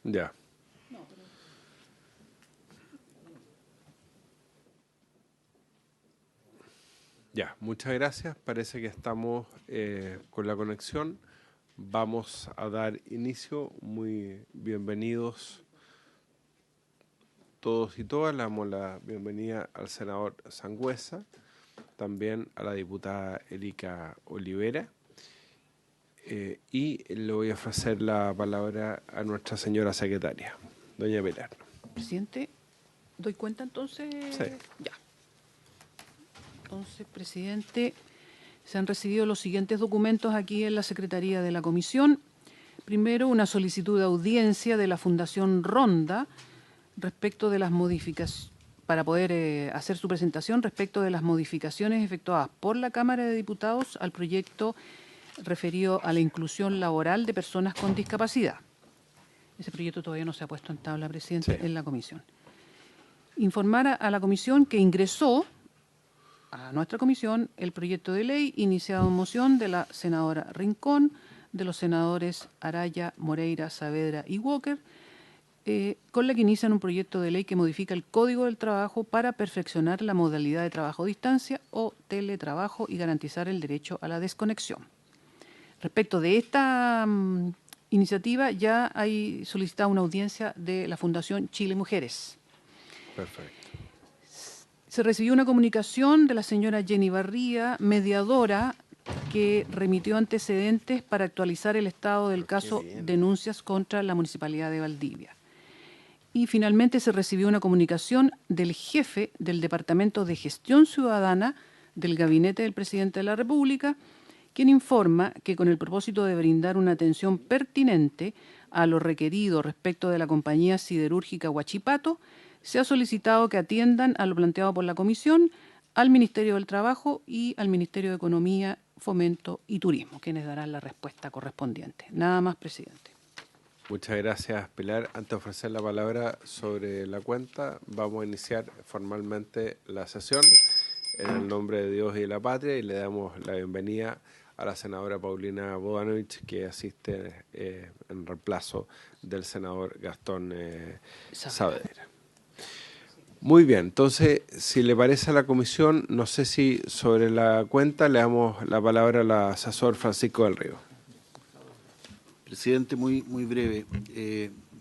Ya. Ya, muchas gracias. Parece que estamos con la conexión. Vamos a dar inicio. Muy bienvenidos todos y todas. Le damos la bienvenida al senador Sangüesa, también a la diputada Erika Olivera. Y le voy a ofrecer la palabra a nuestra señora secretaria, doña Pilar. Presidente, ¿doy cuenta entonces? Sí. Ya. Entonces, presidente, se han recibido los siguientes documentos aquí en la Secretaría de la Comisión. Primero, una solicitud de audiencia de la Fundación Ronda respecto de las modificaciones, para poder hacer su presentación respecto de las modificaciones efectuadas por la Cámara de Diputados al proyecto referido a la inclusión laboral de personas con discapacidad. Ese proyecto todavía no se ha puesto en tabla, presidente, Sí. en la comisión. Informar a la comisión que ingresó a nuestra comisión el proyecto de ley iniciado en moción de la senadora Rincón, de los senadores Araya, Moreira, Saavedra y Walker, con la que inician un proyecto de ley que modifica el Código del Trabajo para perfeccionar la modalidad de trabajo a distancia o teletrabajo y garantizar el derecho a la desconexión. Respecto de esta iniciativa, ya hay solicitada una audiencia de la Fundación Chile Mujeres. Perfecto. Se recibió una comunicación de la señora Jenny Barría, mediadora, que remitió antecedentes para actualizar el estado del caso denuncias contra la Municipalidad de Valdivia. Y finalmente se recibió una comunicación del jefe del Departamento de Gestión Ciudadana del Gabinete del Presidente de la República, quien informa que con el propósito de brindar una atención pertinente a lo requerido respecto de la compañía siderúrgica Huachipato, se ha solicitado que atiendan a lo planteado por la Comisión al Ministerio del Trabajo y al Ministerio de Economía, Fomento y Turismo, quienes darán la respuesta correspondiente. Nada más, presidente. Muchas gracias, Pilar. Antes de ofrecer la palabra sobre la cuenta, vamos a iniciar formalmente la sesión en el nombre de Dios y de la patria y le damos la bienvenida a la senadora Paulina Bodanovich, que asiste en reemplazo del senador Gastón Saavedra. Muy bien, entonces, si le parece a la comisión, no sé si sobre la cuenta le damos la palabra al asesor Francisco del Río. Presidente, muy breve.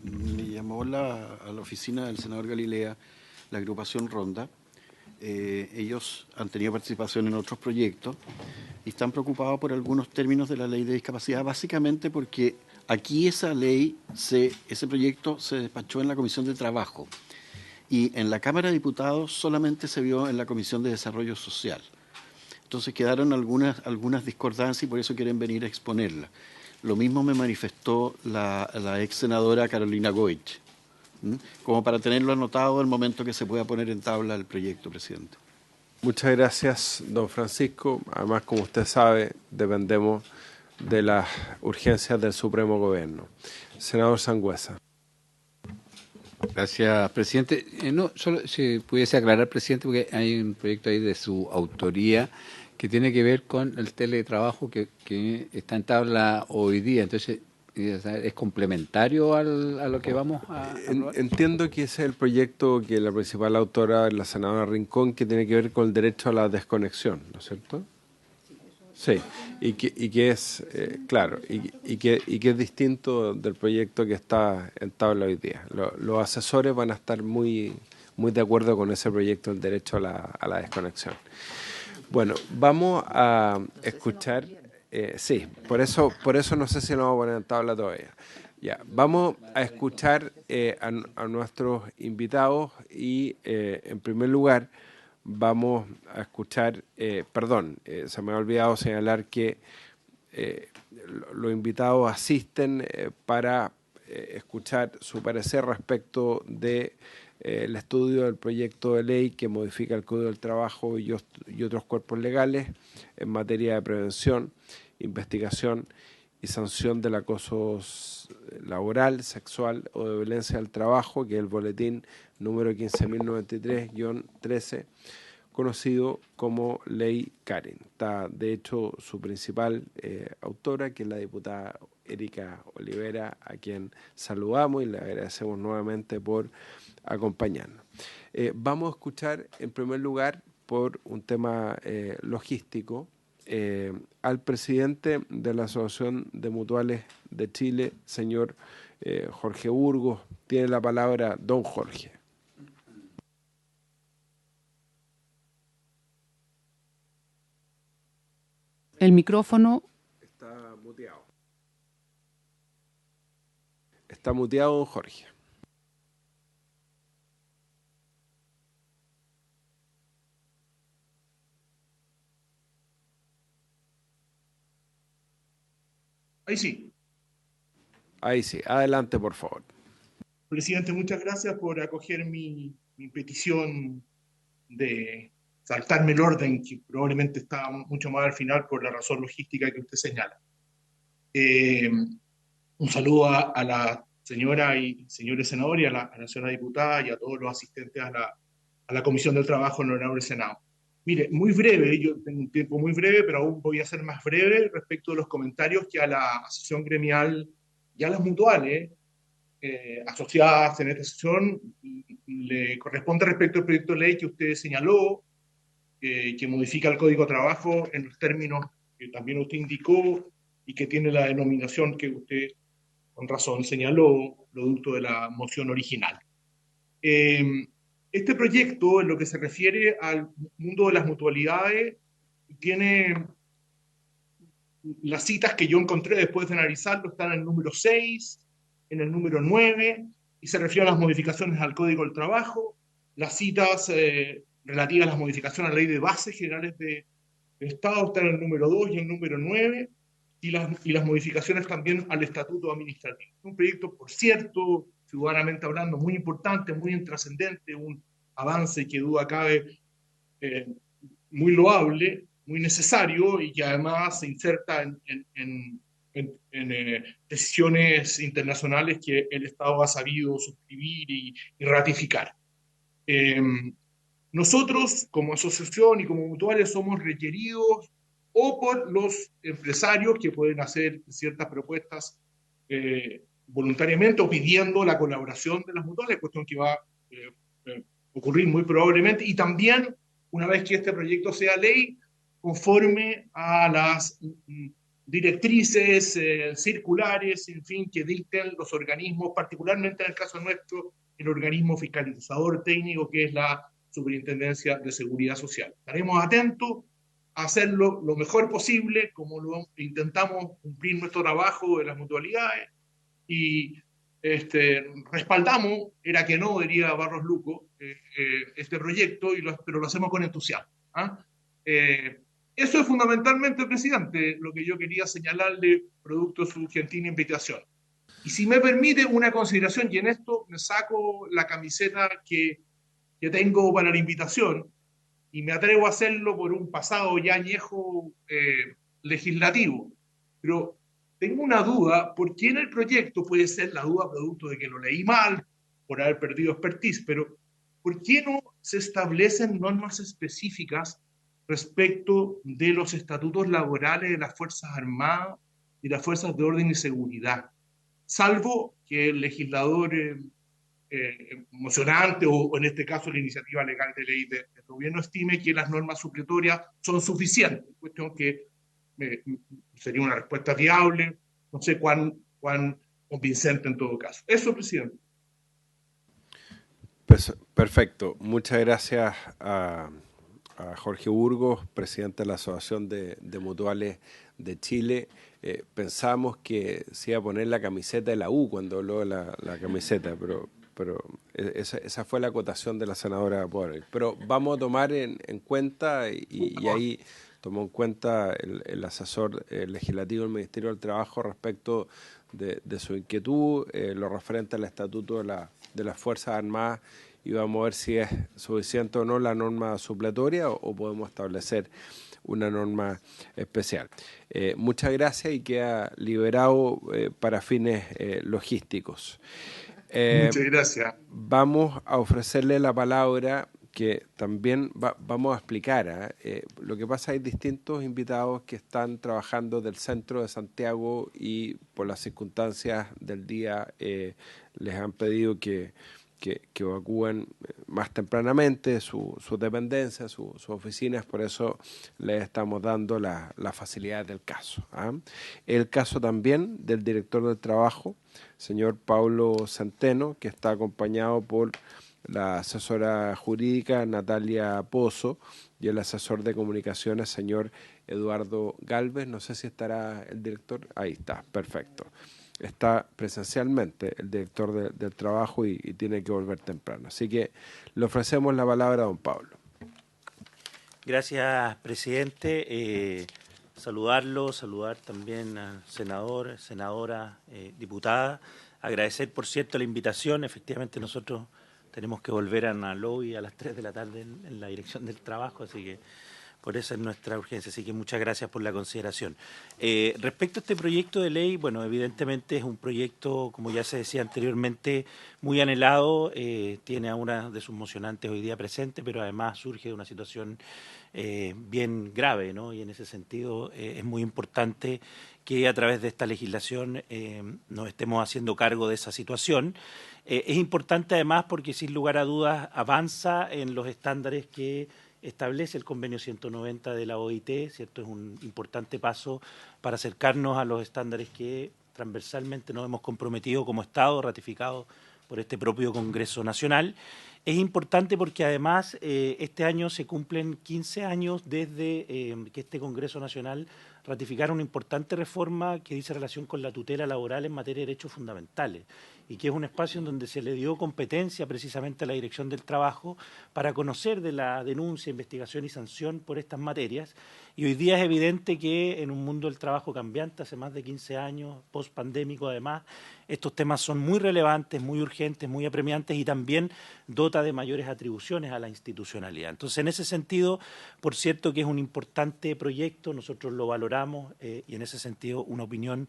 Me llamó a la oficina del senador Galilea la agrupación Ronda. Ellos han tenido participación en otros proyectos y están preocupados por algunos términos de la ley de discapacidad, básicamente porque aquí ese proyecto se despachó en la Comisión de Trabajo y en la Cámara de Diputados solamente se vio en la Comisión de Desarrollo Social. Entonces quedaron algunas discordancias y por eso quieren venir a exponerla. Lo mismo me manifestó la ex senadora Carolina Goich, como para tenerlo anotado al momento que se pueda poner en tabla el proyecto, presidente. Muchas gracias, don Francisco. Además, como usted sabe, dependemos de las urgencias del Supremo Gobierno. Senador Sangüesa. Gracias, presidente. No, solo si pudiese aclarar, presidente, porque hay un proyecto ahí de su autoría que tiene que ver con el teletrabajo que está en tabla hoy día. Entonces, ¿es complementario a lo que vamos a aprobar? Entiendo que ese es el proyecto que la principal autora es la senadora Rincón, que tiene que ver con el derecho a la desconexión, ¿no es cierto? Sí, y que es, claro, y que es distinto del proyecto que está en tabla hoy día. Los asesores van a estar muy de acuerdo con ese proyecto, el derecho a la desconexión. Bueno, vamos a escuchar, sí, por eso no sé si lo vamos a poner en tabla todavía. Ya, vamos a escuchar a nuestros invitados y en primer lugar vamos a escuchar, se me ha olvidado señalar que los invitados asisten para escuchar su parecer respecto de el estudio del proyecto de ley que modifica el Código del Trabajo y otros cuerpos legales en materia de prevención, investigación y sanción del acoso laboral, sexual o de violencia del trabajo, que es el boletín número 15.093-13, conocido como Ley Karen. Está, de hecho, su principal autora, que es la diputada Erika Olivera, a quien saludamos y le agradecemos nuevamente por acompañarnos. Vamos a escuchar, en primer lugar, por un tema logístico, al presidente de la Asociación de Mutuales de Chile, señor Jorge Burgos. Tiene la palabra don Jorge. El micrófono. Está muteado. Está muteado, don Jorge. Ahí sí. Ahí sí. Adelante, por favor. Presidente, muchas gracias por acoger mi petición de saltarme el orden, que probablemente está mucho más al final por la razón logística que usted señala. Un saludo a la señora y señores senadores, a la señora diputada y a todos los asistentes a la Comisión del Trabajo en el Honorable Senado. Mire, muy breve, yo tengo un tiempo muy breve, pero aún voy a ser más breve respecto de los comentarios que a la asociación gremial y a las mutuales asociadas en esta sesión le corresponde respecto al proyecto de ley que usted señaló, que modifica el Código de Trabajo en los términos que también usted indicó y que tiene la denominación que usted con razón señaló, producto de la moción original. Este proyecto, en lo que se refiere al mundo de las mutualidades, tiene las citas que yo encontré después de analizarlo, están en el número 6, en el número 9, y se refieren a las modificaciones al Código del Trabajo, las citas relativas a las modificaciones a la Ley de Bases Generales de Estado están en el número 2 y el número 9, y las modificaciones también al Estatuto Administrativo. Un proyecto, por cierto, ciudadanamente hablando, muy importante, muy trascendente, un avance que duda cabe muy loable, muy necesario y que además se inserta en decisiones internacionales que el Estado ha sabido suscribir y ratificar. Nosotros, como asociación y como mutuales, somos requeridos o por los empresarios que pueden hacer ciertas propuestas voluntariamente o pidiendo la colaboración de las mutuales, cuestión que va a ocurrir muy probablemente, y también, una vez que este proyecto sea ley, conforme a las directrices circulares, en fin, que dicten los organismos, particularmente en el caso nuestro, el organismo fiscalizador técnico, que es la Superintendencia de Seguridad Social. Estaremos atentos a hacerlo lo mejor posible, como lo intentamos cumplir nuestro trabajo de las mutualidades, y respaldamos, era que no, diría Barros Luco, este proyecto, pero lo hacemos con entusiasmo. Eso es fundamentalmente, presidente, lo que yo quería señalarle producto de su gentil invitación. Y si me permite una consideración, y en esto me saco la camiseta que tengo para la invitación, y me atrevo a hacerlo por un pasado ya añejo legislativo, pero tengo una duda, ¿por qué en el proyecto puede ser la duda producto de que lo leí mal, por haber perdido expertise, pero ¿por qué no se establecen normas específicas respecto de los estatutos laborales de las Fuerzas Armadas y las Fuerzas de Orden y Seguridad? Salvo que el legislador emocionante o en este caso la iniciativa legal de ley del gobierno estime que las normas supletorias son suficientes, cuestión que sería una respuesta viable, no sé cuán convincente en todo caso. Eso, presidente. Perfecto. Muchas gracias a Jorge Burgos, presidente de la Asociación de Mutuales de Chile. Pensamos que se iba a poner la camiseta de la U cuando habló de la camiseta, pero esa fue la acotación de la senadora Power. Pero vamos a tomar en cuenta, y ahí tomó en cuenta el asesor legislativo del Ministerio del Trabajo respecto de su inquietud, lo referente al estatuto de las Fuerzas Armadas, y vamos a ver si es suficiente o no la norma supletoria o podemos establecer una norma especial. Muchas gracias y queda liberado para fines logísticos. Muchas gracias. Vamos a ofrecerle la palabra porque también vamos a explicar. Lo que pasa, hay distintos invitados que están trabajando del centro de Santiago y por las circunstancias del día les han pedido que evacúen más tempranamente sus dependencias, sus oficinas, por eso les estamos dando las facilidades del caso. El caso también del director del trabajo, señor Paulo Centeno, que está acompañado por la asesora jurídica Natalia Pozo y el asesor de comunicaciones, señor Eduardo Galvez. No sé si estará el director. Ahí está, perfecto. Está presencialmente el director del trabajo y tiene que volver temprano. Así que le ofrecemos la palabra a don Pablo. Gracias, presidente. Saludar también al senador, senadora, diputada. Agradecer, por cierto, la invitación. Efectivamente, nosotros tenemos que volver a Naloy a las 3 de la tarde en la dirección del trabajo, así que por eso es nuestra urgencia, así que muchas gracias por la consideración. Respecto a este proyecto de ley, bueno, evidentemente es un proyecto, como ya se decía anteriormente, muy anhelado, tiene a una de sus mocionantes hoy día presente, pero además surge de una situación bien grave, ¿no? Y en ese sentido es muy importante que a través de esta legislación nos estemos haciendo cargo de esa situación. Es importante además porque sin lugar a dudas avanza en los estándares que establece el convenio 190 de la OIT, ¿cierto? Es un importante paso para acercarnos a los estándares que transversalmente nos hemos comprometido como Estado, ratificado por este propio Congreso Nacional. Es importante porque además este año se cumplen 15 años desde que este Congreso Nacional ratificara una importante reforma que dice relación con la tutela laboral en materia de derechos fundamentales y que es un espacio en donde se le dio competencia precisamente a la Dirección del Trabajo para conocer de la denuncia, investigación y sanción por estas materias. Y hoy día es evidente que en un mundo del trabajo cambiante, hace más de 15 años, post-pandémico además, estos temas son muy relevantes, muy urgentes, muy apremiantes y también dota de mayores atribuciones a la institucionalidad. Entonces, en ese sentido, por cierto que es un importante proyecto, nosotros lo valoramos y en ese sentido una opinión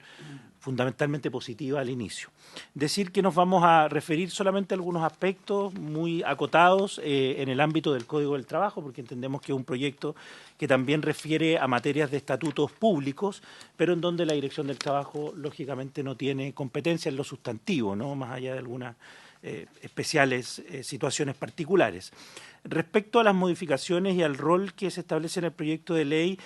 fundamentalmente positiva al inicio. Decir que nos vamos a referir solamente a algunos aspectos muy acotados en el ámbito del Código del Trabajo, porque entendemos que es un proyecto que también refiere a materias de estatutos públicos, pero en donde la Dirección del Trabajo, lógicamente, no tiene competencia en lo sustantivo, ¿no? Más allá de algunas especiales situaciones particulares. Respecto a las modificaciones y al rol que se establece en el proyecto de ley,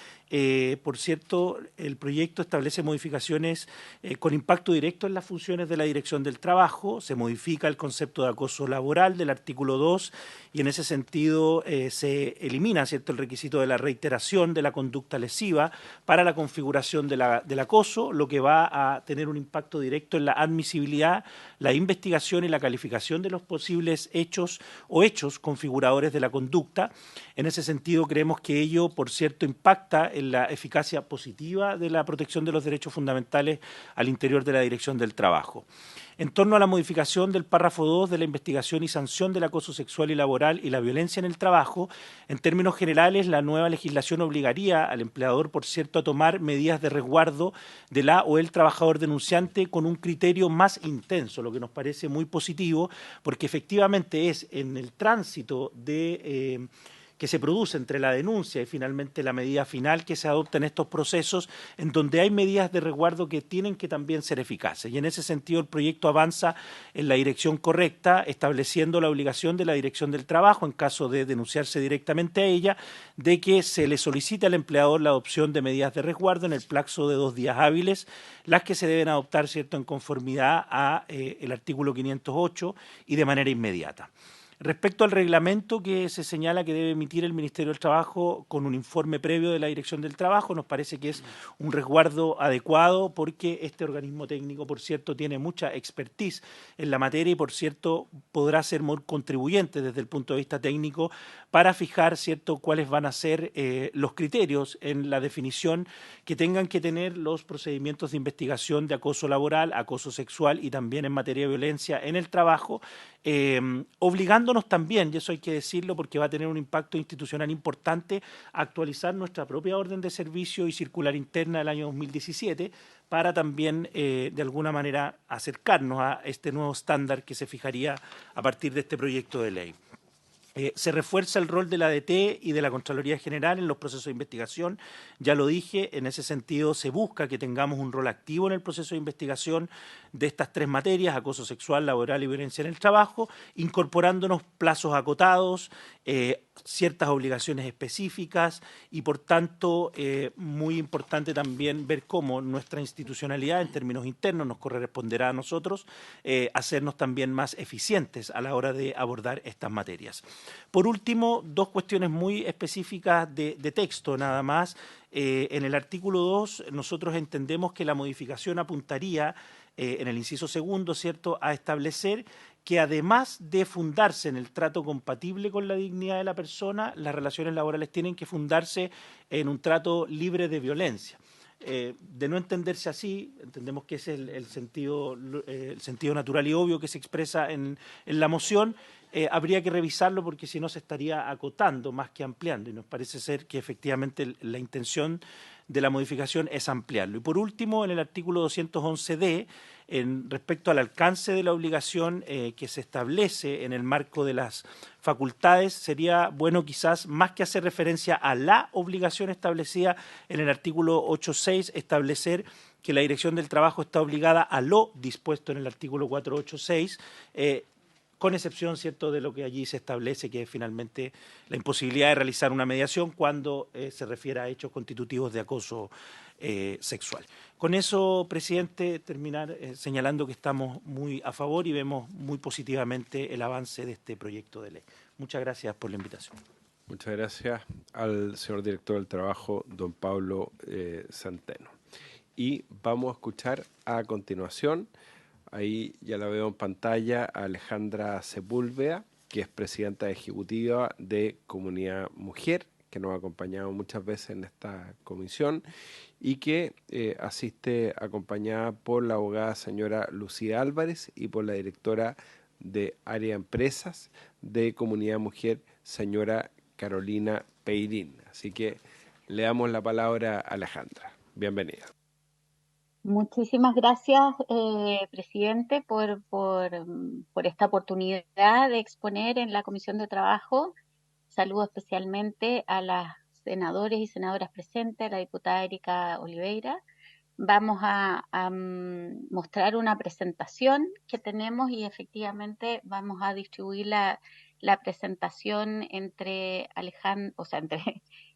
por cierto, el proyecto establece modificaciones con impacto directo en las funciones de la Dirección del Trabajo, se modifica el concepto de acoso laboral del artículo 2 y en ese sentido se elimina, ¿cierto?, el requisito de la reiteración de la conducta lesiva para la configuración del acoso, lo que va a tener un impacto directo en la admisibilidad, la investigación y la calificación de los posibles hechos o hechos configuradores de la conducta. En ese sentido, creemos que ello, por cierto, impacta en la eficacia positiva de la protección de los derechos fundamentales al interior de la Dirección del Trabajo. En torno a la modificación del párrafo 2 de la investigación y sanción del acoso sexual y laboral y la violencia en el trabajo, en términos generales, la nueva legislación obligaría al empleador, por cierto, a tomar medidas de resguardo de la o el trabajador denunciante con un criterio más intenso, lo que nos parece muy positivo, porque efectivamente es en el tránsito de que se produce entre la denuncia y finalmente la medida final que se adopta en estos procesos, en donde hay medidas de resguardo que tienen que también ser eficaces. Y en ese sentido el proyecto avanza en la dirección correcta, estableciendo la obligación de la Dirección del Trabajo, en caso de denunciarse directamente a ella, de que se le solicite al empleador la adopción de medidas de resguardo en el plazo de 2 días hábiles, las que se deben adoptar, ¿cierto?, en conformidad a el artículo 508 y de manera inmediata. Respecto al reglamento que se señala que debe emitir el Ministerio del Trabajo con un informe previo de la Dirección del Trabajo, nos parece que es un resguardo adecuado porque este organismo técnico, por cierto, tiene mucha expertise en la materia y, por cierto, podrá ser muy contribuyente desde el punto de vista técnico para fijar, ¿cierto?, cuáles van a ser los criterios en la definición que tengan que tener los procedimientos de investigación de acoso laboral, acoso sexual y también en materia de violencia en el trabajo, obligándonos también, y eso hay que decirlo porque va a tener un impacto institucional importante, a actualizar nuestra propia orden de servicio y circular interna del año 2017 para también, de alguna manera, acercarnos a este nuevo estándar que se fijaría a partir de este proyecto de ley. Se refuerza el rol de la ADT y de la Contraloría General en los procesos de investigación. Ya lo dije, en ese sentido se busca que tengamos un rol activo en el proceso de investigación de estas tres materias, acoso sexual, laboral y violencia en el trabajo, incorporándonos plazos acotados, ciertas obligaciones específicas y, por tanto, muy importante también ver cómo nuestra institucionalidad en términos internos nos corresponderá a nosotros hacernos también más eficientes a la hora de abordar estas materias. Por último, dos cuestiones muy específicas de texto nada más. En el artículo 2 nosotros entendemos que la modificación apuntaría en el inciso segundo, ¿cierto?, a establecer que además de fundarse en el trato compatible con la dignidad de la persona, las relaciones laborales tienen que fundarse en un trato libre de violencia. De no entenderse así, entendemos que ese es el sentido natural y obvio que se expresa en la moción, habría que revisarlo porque si no se estaría acotando más que ampliando, y nos parece ser que efectivamente la intención de la modificación es ampliarlo. Y por último, en el artículo 211D, respecto al alcance de la obligación que se establece en el marco de las facultades, sería bueno quizás, más que hacer referencia a la obligación establecida en el artículo 8.6, establecer que la Dirección del Trabajo está obligada a lo dispuesto en el artículo 486, con excepción, ¿cierto?, de lo que allí se establece, que es finalmente la imposibilidad de realizar una mediación cuando se refiere a hechos constitutivos de acoso sexual. Con eso, presidente, terminar señalando que estamos muy a favor y vemos muy positivamente el avance de este proyecto de ley. Muchas gracias por la invitación. Muchas gracias al señor director del trabajo, don Pablo Centeno. Y vamos a escuchar a continuación, ahí ya la veo en pantalla, a Alejandra Sepúlveda, que es presidenta ejecutiva de Comunidad Mujer, que nos ha acompañado muchas veces en esta comisión y que asiste acompañada por la abogada señora Lucía Álvarez y por la directora de Área Empresas de Comunidad Mujer, señora Carolina Peirín. Así que le damos la palabra a Alejandra. Bienvenida. Muchísimas gracias, presidente, por esta oportunidad de exponer en la Comisión de Trabajo. Saludo especialmente a las senadores y senadoras presentes, a la diputada Erika Oliveira. Vamos a mostrar una presentación que tenemos y efectivamente vamos a distribuir la presentación entre Alejandro, o sea,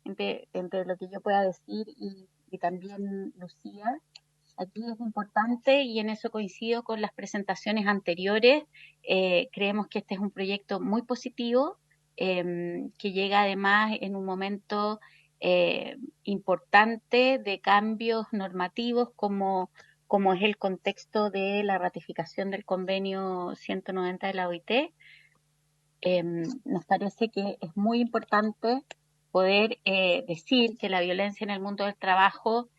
entre lo que yo pueda decir y también Lucía. Aquí es importante, y en eso coincido con las presentaciones anteriores, creemos que este es un proyecto muy positivo, que llega además en un momento importante de cambios normativos como es el contexto de la ratificación del convenio 190 de la OIT. Nos parece que es muy importante poder decir que la violencia en el mundo del trabajo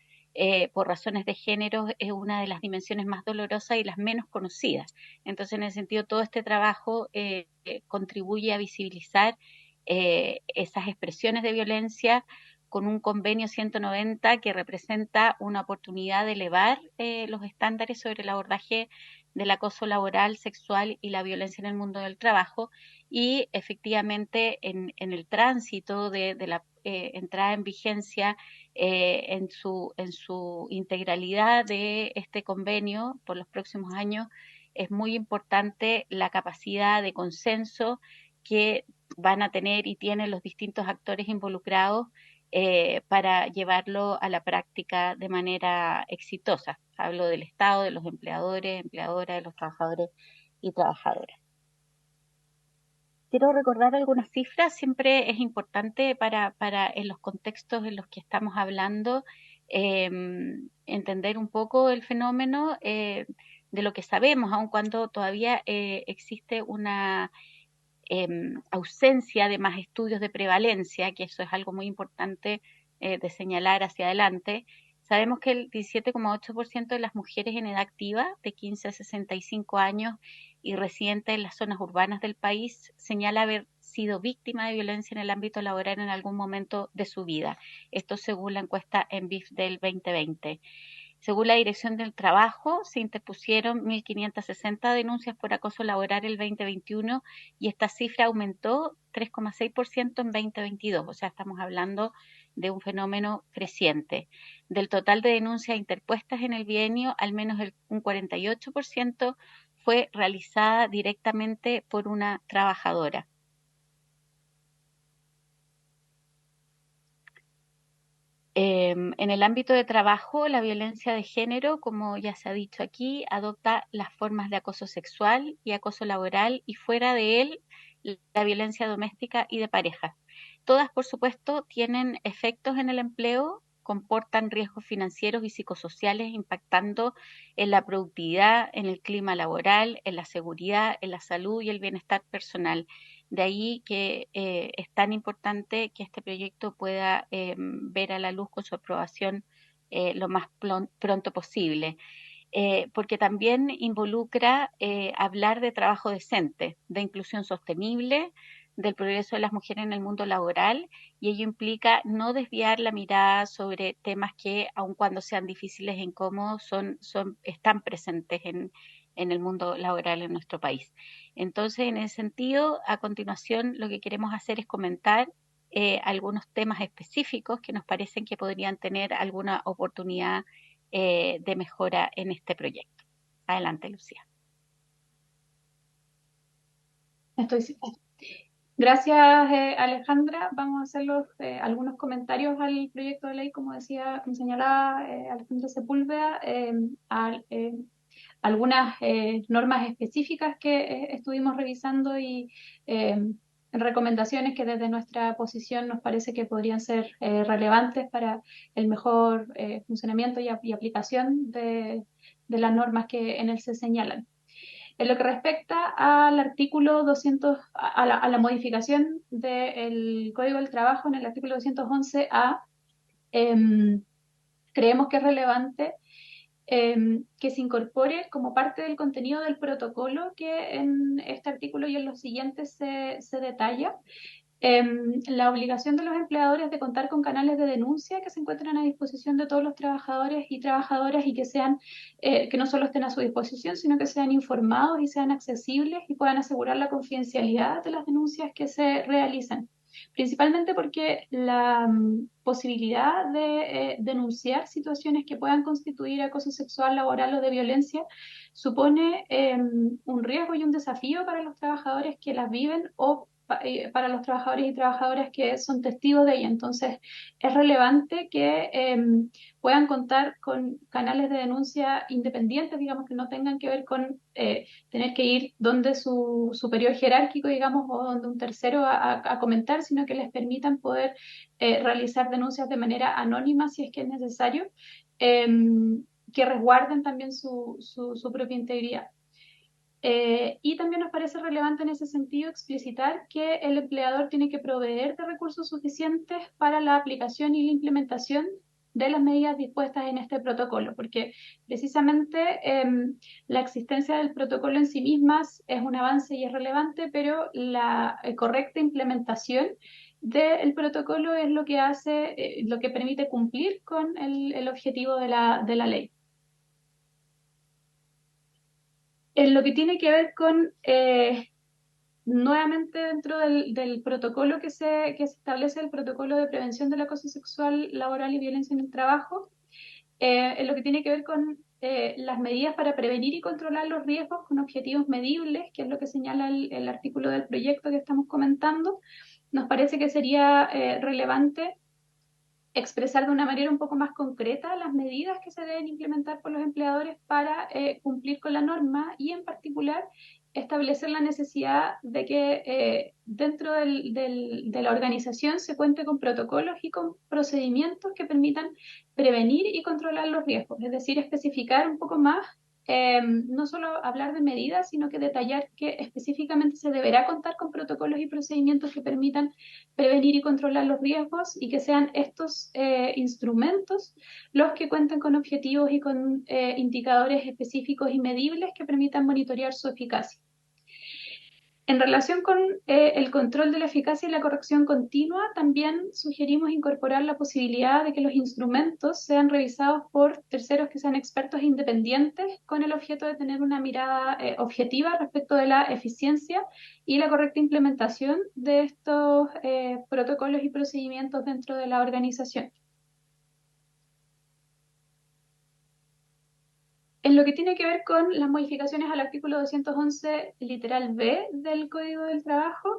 por razones de género es una de las dimensiones más dolorosas y las menos conocidas. Entonces, en ese sentido, todo este trabajo contribuye a visibilizar esas expresiones de violencia con un convenio 190 que representa una oportunidad de elevar los estándares sobre el abordaje del acoso laboral, sexual y la violencia en el mundo del trabajo, y efectivamente en el tránsito de la entrada en vigencia en su integralidad de este convenio por los próximos años, es muy importante la capacidad de consenso que van a tener y tienen los distintos actores involucrados para llevarlo a la práctica de manera exitosa. Hablo del Estado, de los empleadores, empleadoras, de los trabajadores y trabajadoras. Quiero recordar algunas cifras, siempre es importante para en los contextos en los que estamos hablando entender un poco el fenómeno de lo que sabemos, aun cuando todavía existe una ausencia de más estudios de prevalencia, que eso es algo muy importante de señalar hacia adelante. Sabemos que el 17,8% de las mujeres en edad activa, de 15 a 65 años y residentes en las zonas urbanas del país, señala haber sido víctima de violencia en el ámbito laboral en algún momento de su vida. Esto según la encuesta ENVIF del 2020. Según la Dirección del Trabajo, se interpusieron 1.560 denuncias por acoso laboral el 2021 y esta cifra aumentó 3,6% en 2022, o sea, estamos hablando de un fenómeno creciente. Del total de denuncias interpuestas en el bienio, al menos un 48% fue realizada directamente por una trabajadora. En el ámbito de trabajo, la violencia de género, como ya se ha dicho aquí, adopta las formas de acoso sexual y acoso laboral y fuera de él, la violencia doméstica y de pareja. Todas, por supuesto, tienen efectos en el empleo, comportan riesgos financieros y psicosociales impactando en la productividad, en el clima laboral, en la seguridad, en la salud y el bienestar personal. De ahí que es tan importante que este proyecto pueda ver a la luz con su aprobación lo más pronto posible, porque también involucra hablar de trabajo decente, de inclusión sostenible, del progreso de las mujeres en el mundo laboral, y ello implica no desviar la mirada sobre temas que, aun cuando sean difíciles e incómodos, están presentes en el mundo laboral en nuestro país. Entonces, en ese sentido, a continuación, lo que queremos hacer es comentar algunos temas específicos que nos parecen que podrían tener alguna oportunidad de mejora en este proyecto. Adelante, Lucía. Gracias, Alejandra. Vamos a hacer algunos comentarios al proyecto de ley, como señalaba Alejandra Sepúlveda, algunas normas específicas que estuvimos revisando y recomendaciones que desde nuestra posición nos parece que podrían ser relevantes para el mejor funcionamiento y aplicación de las normas que en él se señalan. En lo que respecta al artículo 200, a la modificación del Código del Trabajo en el artículo 211A, creemos que es relevante que se incorpore como parte del contenido del protocolo que en este artículo y en los siguientes se detalla. La obligación de los empleadores de contar con canales de denuncia que se encuentren a disposición de todos los trabajadores y trabajadoras y que no solo estén a su disposición, sino que sean informados y sean accesibles y puedan asegurar la confidencialidad de las denuncias que se realizan. Principalmente porque la posibilidad de denunciar situaciones que puedan constituir acoso sexual, laboral o de violencia supone un riesgo y un desafío para los trabajadores que las viven o para los trabajadores y trabajadoras que son testigos de ella. Entonces, es relevante que puedan contar con canales de denuncia independientes, digamos, que no tengan que ver con tener que ir donde su superior jerárquico, digamos, o donde un tercero a comentar, sino que les permitan poder realizar denuncias de manera anónima si es que es necesario, que resguarden también su propia integridad. Y también nos parece relevante en ese sentido explicitar que el empleador tiene que proveer de recursos suficientes para la aplicación y la implementación de las medidas dispuestas en este protocolo, porque precisamente la existencia del protocolo en sí misma es un avance y es relevante, pero la correcta implementación del protocolo es lo que lo que permite cumplir con el objetivo de la ley. En lo que tiene que ver con, nuevamente dentro del protocolo que se establece, el protocolo de prevención del acoso sexual, laboral y violencia en el trabajo, en lo que tiene que ver con las medidas para prevenir y controlar los riesgos con objetivos medibles, que es lo que señala el artículo del proyecto que estamos comentando, nos parece que sería relevante expresar de una manera un poco más concreta las medidas que se deben implementar por los empleadores para cumplir con la norma y en particular establecer la necesidad de que dentro de la organización se cuente con protocolos y con procedimientos que permitan prevenir y controlar los riesgos, es decir, especificar un poco más, no solo hablar de medidas, sino que detallar que específicamente se deberá contar con protocolos y procedimientos que permitan prevenir y controlar los riesgos y que sean estos instrumentos los que cuenten con objetivos y con indicadores específicos y medibles que permitan monitorear su eficacia. En relación con el control de la eficacia y la corrección continua, también sugerimos incorporar la posibilidad de que los instrumentos sean revisados por terceros que sean expertos e independientes, con el objeto de tener una mirada objetiva respecto de la eficiencia y la correcta implementación de estos protocolos y procedimientos dentro de la organización. En lo que tiene que ver con las modificaciones al artículo 211, literal B del Código del Trabajo,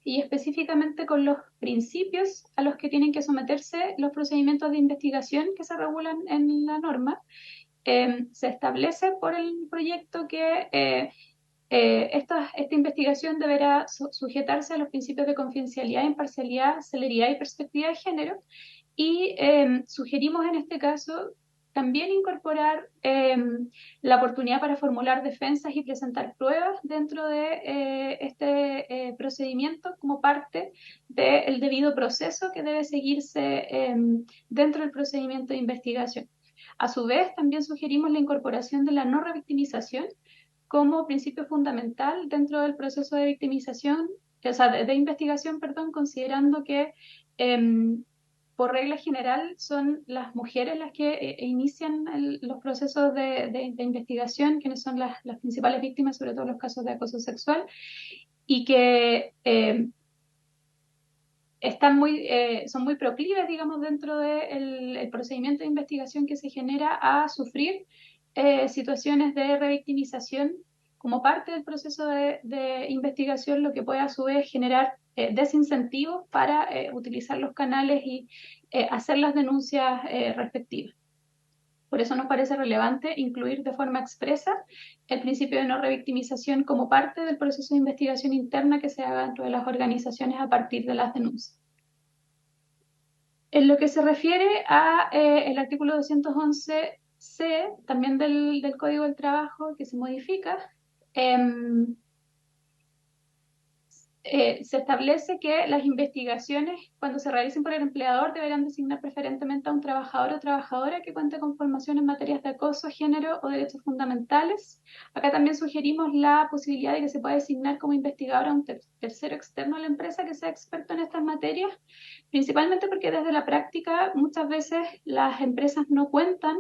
y específicamente con los principios a los que tienen que someterse los procedimientos de investigación que se regulan en la norma, se establece por el proyecto que esta investigación deberá sujetarse a los principios de confidencialidad, imparcialidad, celeridad y perspectiva de género, y sugerimos en este caso también incorporar la oportunidad para formular defensas y presentar pruebas dentro de este procedimiento como parte del debido proceso que debe seguirse dentro del procedimiento de investigación. A su vez, también sugerimos la incorporación de la no revictimización como principio fundamental dentro del proceso de victimización, o sea, de investigación, perdón, considerando que por regla general son las mujeres las que inician los procesos de investigación, quienes son las principales víctimas, sobre todo en los casos de acoso sexual, y que son muy proclives, digamos, dentro del procedimiento de investigación que se genera a sufrir situaciones de revictimización como parte del proceso de investigación, lo que puede a su vez generar desincentivos para utilizar los canales y hacer las denuncias respectivas. Por eso nos parece relevante incluir de forma expresa el principio de no revictimización como parte del proceso de investigación interna que se haga dentro de las organizaciones a partir de las denuncias. En lo que se refiere a el artículo 211C, también del Código del Trabajo, que se modifica, se establece que las investigaciones, cuando se realicen por el empleador, deberán designar preferentemente a un trabajador o trabajadora que cuente con formación en materias de acoso, género o derechos fundamentales. Acá también sugerimos la posibilidad de que se pueda designar como investigador a un tercero externo a la empresa que sea experto en estas materias, principalmente porque desde la práctica muchas veces las empresas no cuentan,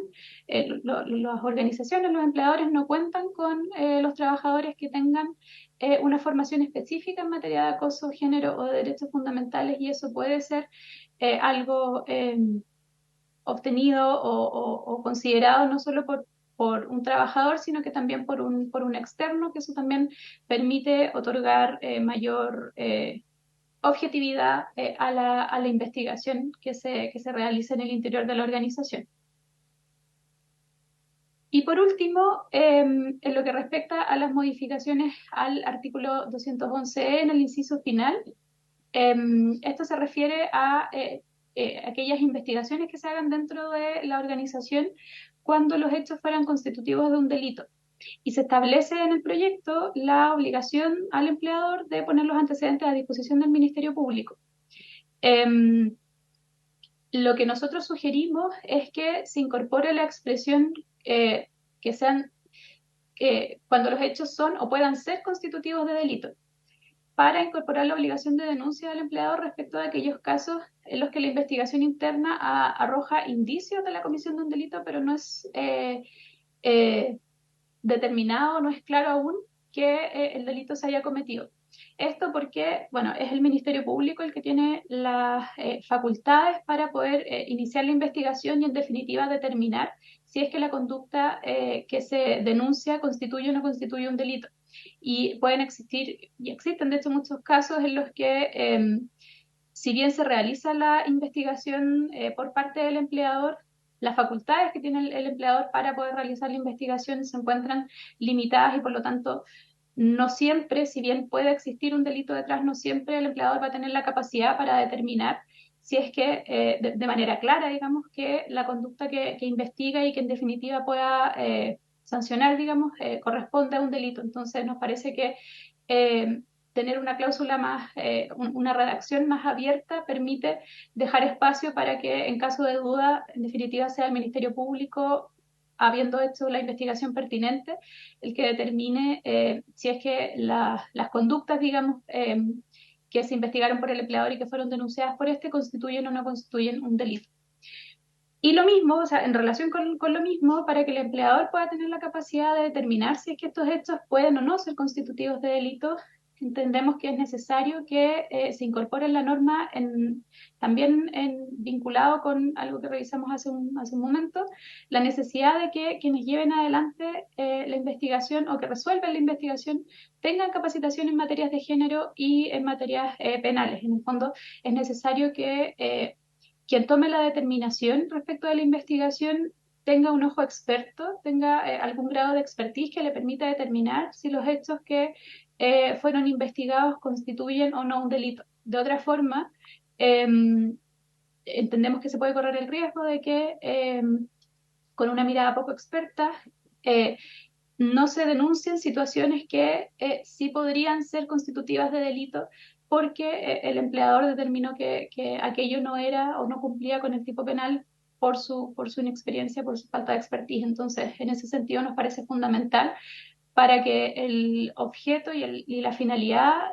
las organizaciones, los empleadores no cuentan con los trabajadores que tengan una formación específica en materia de acoso, género o de derechos fundamentales, y eso puede ser algo obtenido o considerado no solo por un trabajador, sino que también por un externo, que eso también permite otorgar mayor objetividad a la investigación que se realice en el interior de la organización. Y por último, en lo que respecta a las modificaciones al artículo 211E en el inciso final, esto se refiere a aquellas investigaciones que se hagan dentro de la organización cuando los hechos fueran constitutivos de un delito. Y se establece en el proyecto la obligación al empleador de poner los antecedentes a disposición del Ministerio Público. Lo que nosotros sugerimos es que se incorpore la expresión que sean cuando los hechos son o puedan ser constitutivos de delito, para incorporar la obligación de denuncia del empleador respecto de aquellos casos en los que la investigación interna arroja indicios de la comisión de un delito, pero no es determinado, no es claro aún que el delito se haya cometido. Esto porque, bueno, es el Ministerio Público el que tiene las facultades para poder iniciar la investigación y, en definitiva, determinar si es que la conducta que se denuncia constituye o no constituye un delito. Y pueden existir, y existen de hecho muchos casos en los que, si bien se realiza la investigación por parte del empleador, las facultades que tiene el empleador para poder realizar la investigación se encuentran limitadas y, por lo tanto, no siempre, si bien puede existir un delito detrás, no siempre el empleador va a tener la capacidad para determinar si es que de manera clara, digamos, que la conducta que investiga y que en definitiva pueda sancionar, digamos, corresponde a un delito. Entonces nos parece que tener una cláusula más, una redacción más abierta permite dejar espacio para que, en caso de duda, en definitiva sea el Ministerio Público habiendo hecho la investigación pertinente, el que determine si es que las conductas, digamos, que se investigaron por el empleador y que fueron denunciadas por este constituyen o no constituyen un delito. Y lo mismo, o sea, en relación con lo mismo, para que el empleador pueda tener la capacidad de determinar si es que estos hechos pueden o no ser constitutivos de delito, entendemos que es necesario que se incorpore en la norma también vinculado con algo que revisamos hace un momento, la necesidad de que quienes lleven adelante la investigación o que resuelvan la investigación tengan capacitación en materias de género y en materias penales. En el fondo, es necesario que quien tome la determinación respecto de la investigación tenga un ojo experto, tenga algún grado de expertise que le permita determinar si los hechos que fueron investigados constituyen o no un delito. De otra forma, entendemos que se puede correr el riesgo de que con una mirada poco experta no se denuncien situaciones que sí podrían ser constitutivas de delito porque el empleador determinó que aquello no era o no cumplía con el tipo penal por su inexperiencia, por su falta de expertise. Entonces, en ese sentido, nos parece fundamental para que el objeto y la finalidad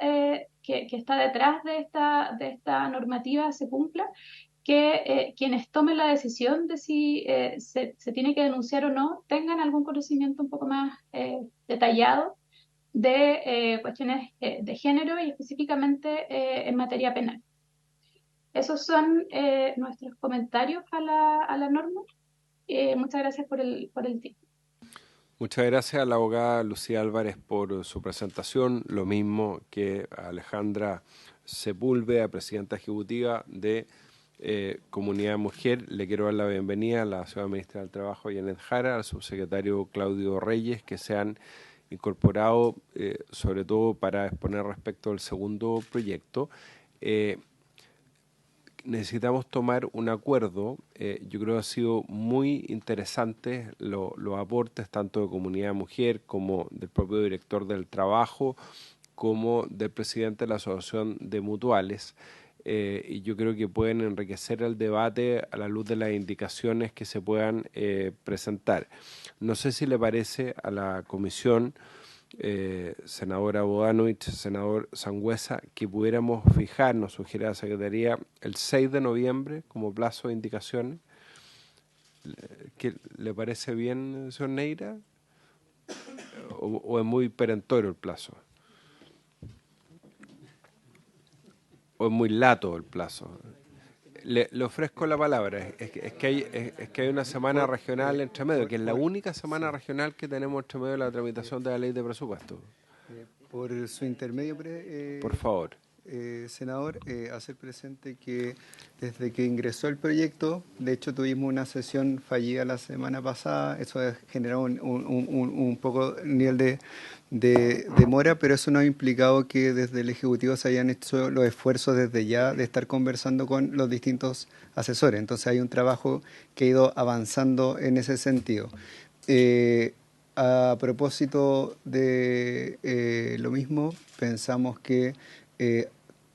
que está detrás de esta normativa se cumpla, que quienes tomen la decisión de si se tiene que denunciar o no tengan algún conocimiento un poco más detallado de cuestiones de género y específicamente en materia penal. Esos son nuestros comentarios a la norma. Muchas gracias por el tiempo. Muchas gracias a la abogada Lucía Álvarez por su presentación, lo mismo que a Alejandra Sepúlveda, presidenta ejecutiva de Comunidad Mujer. Le quiero dar la bienvenida a la señora ministra del Trabajo, Janet Jara, al subsecretario Claudio Reyes, que se han incorporado sobre todo para exponer respecto al segundo proyecto. Necesitamos tomar un acuerdo. Yo creo que ha sido muy interesante los aportes tanto de Comunidad Mujer como del propio director del trabajo como del presidente de la Asociación de Mutuales. Y yo creo que pueden enriquecer el debate a la luz de las indicaciones que se puedan presentar. No sé si le parece a la comisión, senadora Bodanovich, senador Sangüesa, que pudiéramos fijar, nos sugiere la Secretaría, el 6 de noviembre como plazo de indicaciones. ¿Qué, le parece bien, señor Neira? ¿O es muy perentorio el plazo? ¿O es muy lato el plazo? Le ofrezco la palabra. Es que hay una semana regional entre medio, que es la única semana regional que tenemos entre medio de la tramitación de la ley de presupuesto. Por su intermedio, por favor. Senador, hacer presente que desde que ingresó el proyecto, de hecho tuvimos una sesión fallida la semana pasada, eso generó un poco nivel de demora, pero eso no ha implicado que desde el Ejecutivo se hayan hecho los esfuerzos desde ya de estar conversando con los distintos asesores. Entonces hay un trabajo que ha ido avanzando en ese sentido. A propósito de lo mismo, pensamos que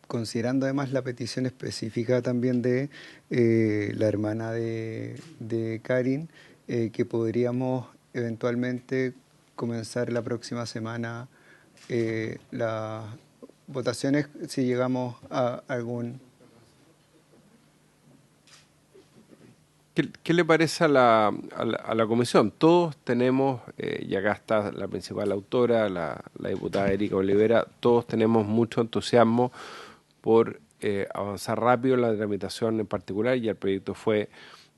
considerando además la petición específica también de la hermana de Karin, que podríamos eventualmente comenzar la próxima semana las votaciones si llegamos a algún... ¿Qué le parece a la comisión? Todos tenemos, y acá está la principal autora, la diputada Erika Olivera, todos tenemos mucho entusiasmo por avanzar rápido en la tramitación en particular, y el proyecto fue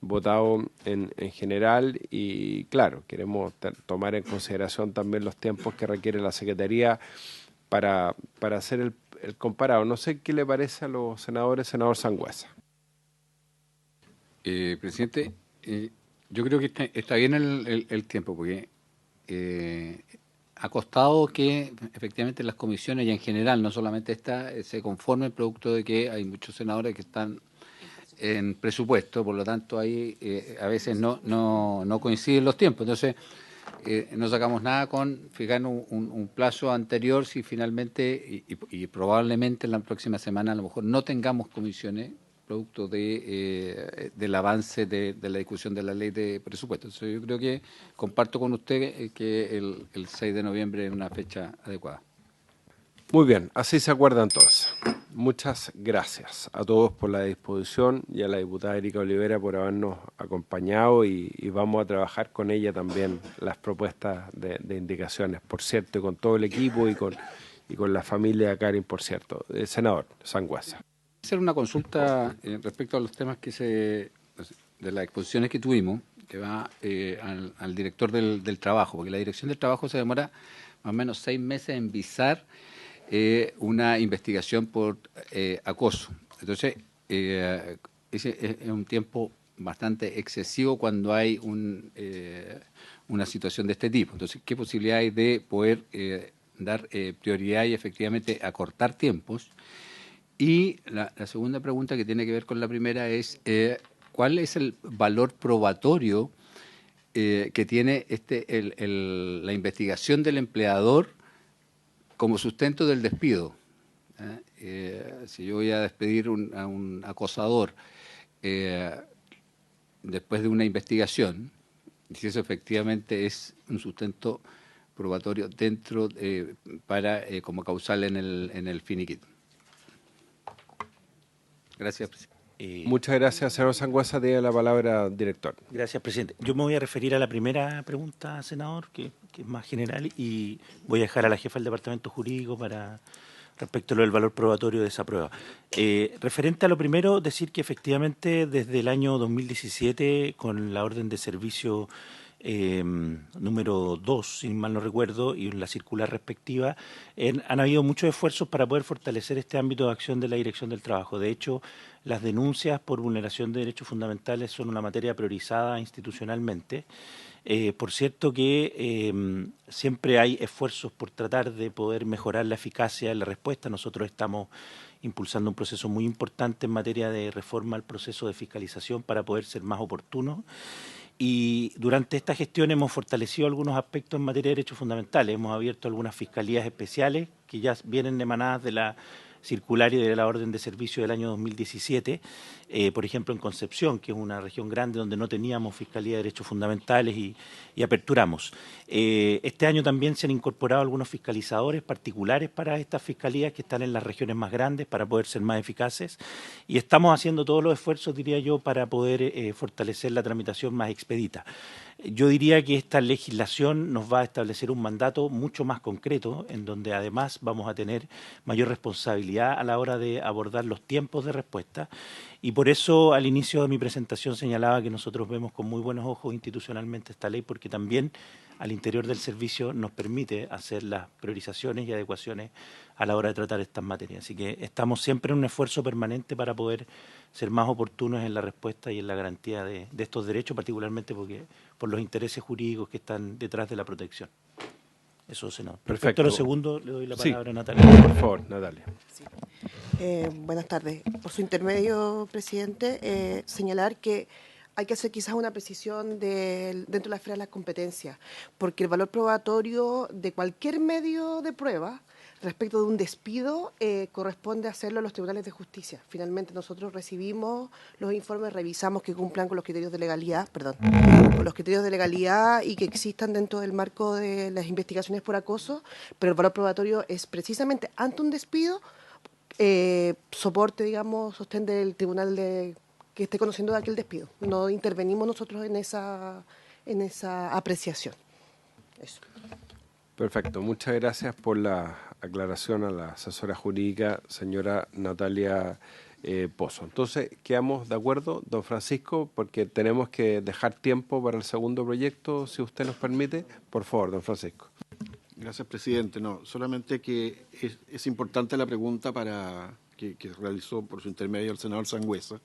votado en general y claro, queremos tomar en consideración también los tiempos que requiere la Secretaría para hacer el comparado. No sé qué le parece a los senadores, senador Sangüesa. Presidente, yo creo que está bien el tiempo, porque ha costado que efectivamente las comisiones y en general, no solamente esta, se conformen producto de que hay muchos senadores que están en presupuesto, por lo tanto ahí a veces no coinciden los tiempos. Entonces no sacamos nada con fijar un plazo anterior si finalmente y probablemente en la próxima semana a lo mejor no tengamos comisiones producto del avance de la discusión de la ley de presupuesto. Entonces, yo creo que comparto con usted que el 6 de noviembre es una fecha adecuada. Muy bien, así se acuerdan todos. Muchas gracias a todos por la disposición y a la diputada Erika Olivera por habernos acompañado y vamos a trabajar con ella también las propuestas de indicaciones, por cierto, y con todo el equipo y con la familia Karin, por cierto. Senador Sangüesa. Hacer una consulta respecto a los temas de las exposiciones que tuvimos, que va al director del trabajo, porque la dirección del trabajo se demora más o menos 6 meses en visar una investigación por acoso. Entonces, ese es un tiempo bastante excesivo cuando hay una situación de este tipo. Entonces, ¿qué posibilidad hay de poder dar prioridad y efectivamente acortar tiempos? Y la segunda pregunta, que tiene que ver con la primera, es ¿cuál es el valor probatorio que tiene la investigación del empleador como sustento del despido? Si yo voy a despedir a un acosador después de una investigación, si eso efectivamente es un sustento probatorio dentro como causal en el finiquito. Gracias, presidente. Muchas gracias, señor Sangüesa. Tiene la palabra, director. Gracias, presidente. Yo me voy a referir a la primera pregunta, senador, que es más general, y voy a dejar a la jefa del Departamento Jurídico respecto a lo del valor probatorio de esa prueba. Referente a lo primero, decir que efectivamente desde el año 2017, con la orden de servicio número 2, si mal no recuerdo, y la circular respectiva, han habido muchos esfuerzos para poder fortalecer este ámbito de acción de la Dirección del Trabajo. De hecho, las denuncias por vulneración de derechos fundamentales son una materia priorizada institucionalmente. Por cierto que siempre hay esfuerzos por tratar de poder mejorar la eficacia de la respuesta. Nosotros estamos impulsando un proceso muy importante en materia de reforma al proceso de fiscalización para poder ser más oportunos. Y durante esta gestión hemos fortalecido algunos aspectos en materia de derechos fundamentales. Hemos abierto algunas fiscalías especiales que ya vienen emanadas de la circular y de la orden de servicio del año 2017, por ejemplo en Concepción, que es una región grande donde no teníamos Fiscalía de Derechos Fundamentales y aperturamos. Este año también se han incorporado algunos fiscalizadores particulares para estas fiscalías que están en las regiones más grandes para poder ser más eficaces y estamos haciendo todos los esfuerzos, diría yo, para poder fortalecer la tramitación más expedita. Yo diría que esta legislación nos va a establecer un mandato mucho más concreto, en donde además vamos a tener mayor responsabilidad a la hora de abordar los tiempos de respuesta. Y por eso al inicio de mi presentación señalaba que nosotros vemos con muy buenos ojos institucionalmente esta ley, porque también al interior del servicio nos permite hacer las priorizaciones y adecuaciones a la hora de tratar estas materias. Así que estamos siempre en un esfuerzo permanente para poder ser más oportunos en la respuesta y en la garantía de estos derechos, particularmente por los intereses jurídicos que están detrás de la protección. Eso, senador. Perfecto. Respecto a lo segundo, le doy la palabra a Natalia. Por favor, Natalia. Sí. Buenas tardes. Por su intermedio, presidente, señalar que hay que hacer quizás una precisión dentro de la esfera de las competencias, porque el valor probatorio de cualquier medio de prueba respecto de un despido corresponde hacerlo a los tribunales de justicia. Finalmente nosotros recibimos los informes, revisamos que cumplan con los criterios de legalidad, con los criterios de legalidad y que existan dentro del marco de las investigaciones por acoso, pero el valor probatorio es precisamente ante un despido, soporte, digamos, sostén del tribunal que esté conociendo de aquel despido. No intervenimos nosotros en esa apreciación. Eso. Perfecto. Muchas gracias por la aclaración a la asesora jurídica, señora Natalia Pozo. Entonces, quedamos de acuerdo, don Francisco, porque tenemos que dejar tiempo para el segundo proyecto, si usted nos permite. Por favor, don Francisco. Gracias, presidente. No, solamente que es importante la pregunta que realizó por su intermedio el senador Sangüesa,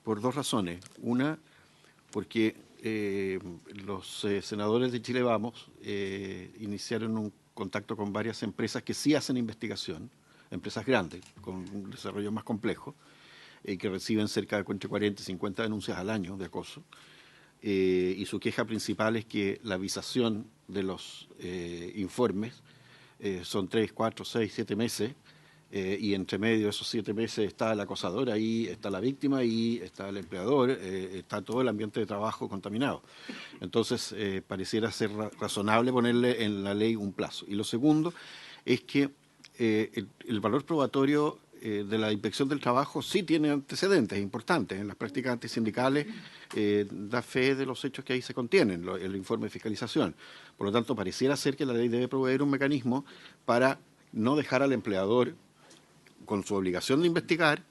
por dos razones. Una, porque los senadores de Chile Vamos iniciaron un contacto con varias empresas que sí hacen investigación, empresas grandes, con un desarrollo más complejo, que reciben cerca de entre 40 y 50 denuncias al año de acoso. Y su queja principal es que la visación de los informes son 3, 4, 6, 7 meses y entre medio de esos 7 meses está el acosador ahí, está la víctima ahí, está el empleador, está todo el ambiente de trabajo contaminado. Entonces, pareciera ser razonable ponerle en la ley un plazo. Y lo segundo es que el valor probatorio de la inspección del trabajo sí tiene antecedentes importantes. En las prácticas antisindicales da fe de los hechos que ahí se contienen, el informe de fiscalización. Por lo tanto, pareciera ser que la ley debe proveer un mecanismo para no dejar al empleador con su obligación de investigar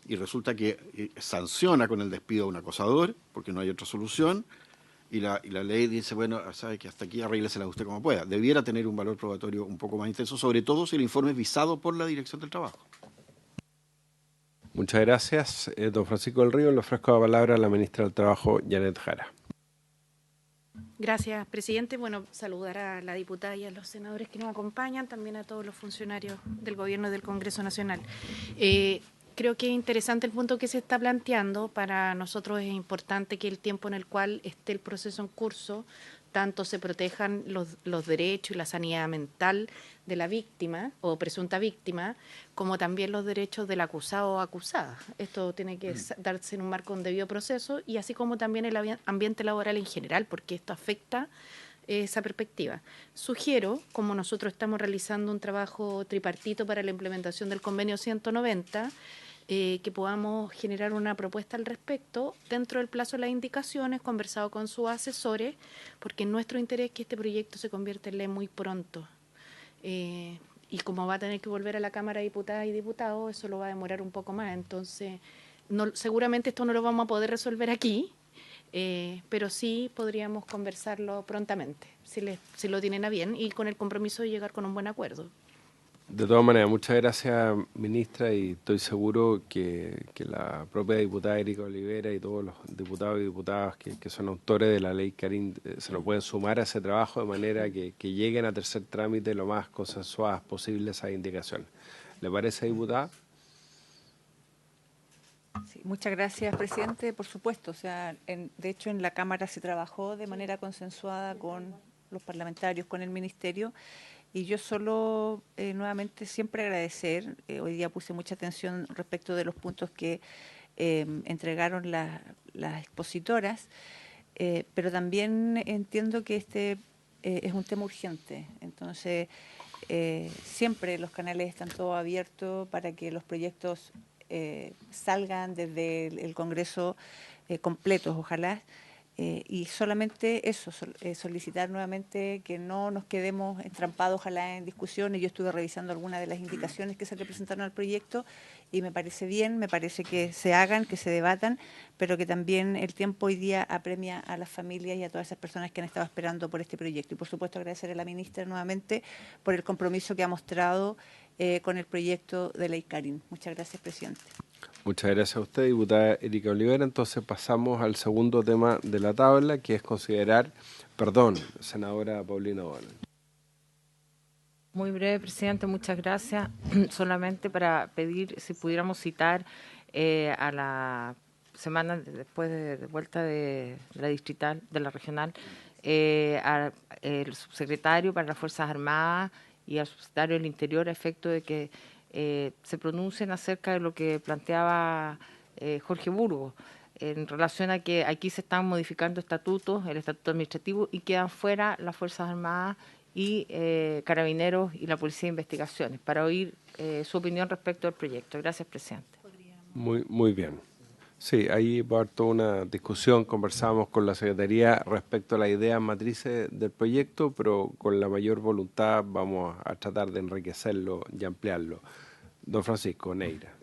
y resulta que sanciona con el despido a un acosador porque no hay otra solución y la ley dice, bueno, sabe que hasta aquí arréglesela usted como pueda. Debiera tener un valor probatorio un poco más intenso, sobre todo si el informe es visado por la Dirección del Trabajo. Muchas gracias. Don Francisco del Río, le ofrezco la palabra a la ministra del Trabajo, Janet Jara. Gracias, presidente. Bueno, saludar a la diputada y a los senadores que nos acompañan, también a todos los funcionarios del Gobierno y del Congreso Nacional. Creo que es interesante el punto que se está planteando. Para nosotros es importante que el tiempo en el cual esté el proceso en curso, tanto se protejan los derechos y la sanidad mental de la víctima o presunta víctima, como también los derechos del acusado o acusada. Esto tiene que darse en un marco de un debido proceso y así como también el ambiente laboral en general, porque esto afecta esa perspectiva. Sugiero, como nosotros estamos realizando un trabajo tripartito para la implementación del convenio 190, que podamos generar una propuesta al respecto dentro del plazo de las indicaciones, conversado con sus asesores, porque en nuestro interés es que este proyecto se convierta en ley muy pronto. Y como va a tener que volver a la Cámara de Diputadas y Diputados, eso lo va a demorar un poco más. Entonces, seguramente esto no lo vamos a poder resolver aquí, pero sí podríamos conversarlo prontamente, si lo tienen a bien, y con el compromiso de llegar con un buen acuerdo. De todas maneras, muchas gracias, ministra, y estoy seguro que la propia diputada Erika Olivera y todos los diputados y diputadas que son autores de la ley Karin se nos pueden sumar a ese trabajo de manera que lleguen a tercer trámite lo más consensuadas posible esas indicaciones. ¿Le parece, diputada? Sí, muchas gracias, presidente. Por supuesto, o sea, de hecho en la Cámara se trabajó de manera consensuada con los parlamentarios, con el Ministerio. Y yo solo nuevamente siempre agradecer, hoy día puse mucha atención respecto de los puntos que entregaron las expositoras, pero también entiendo que este es un tema urgente. Entonces, siempre los canales están todos abiertos para que los proyectos salgan desde el Congreso completos, ojalá. Y solamente eso, solicitar nuevamente que no nos quedemos entrampados, ojalá, en discusiones. Yo estuve revisando algunas de las indicaciones que se representaron al proyecto y me parece bien, me parece que se hagan, que se debatan, pero que también el tiempo hoy día apremia a las familias y a todas esas personas que han estado esperando por este proyecto. Y por supuesto agradecer a la ministra nuevamente por el compromiso que ha mostrado con el proyecto de ley Karin. Muchas gracias, presidente. Muchas gracias a usted, diputada Erika Olivera. Entonces pasamos al segundo tema de la tabla, que es senadora Paulina O'Donnell. Muy breve, presidente, muchas gracias. Solamente para pedir si pudiéramos citar a la semana después de vuelta de la distrital, de la regional, al subsecretario para las Fuerzas Armadas y al subsecretario del Interior a efecto de que se pronuncien acerca de lo que planteaba Jorge Burgos, en relación a que aquí se están modificando estatutos, el estatuto administrativo, y quedan fuera las Fuerzas Armadas y Carabineros y la Policía de Investigaciones, para oír su opinión respecto al proyecto. Gracias, presidente. Muy bien. Sí, ahí va a haber toda una discusión. Conversamos con la Secretaría respecto a las ideas matrices del proyecto, pero con la mayor voluntad vamos a tratar de enriquecerlo y ampliarlo. Don Francisco Neira.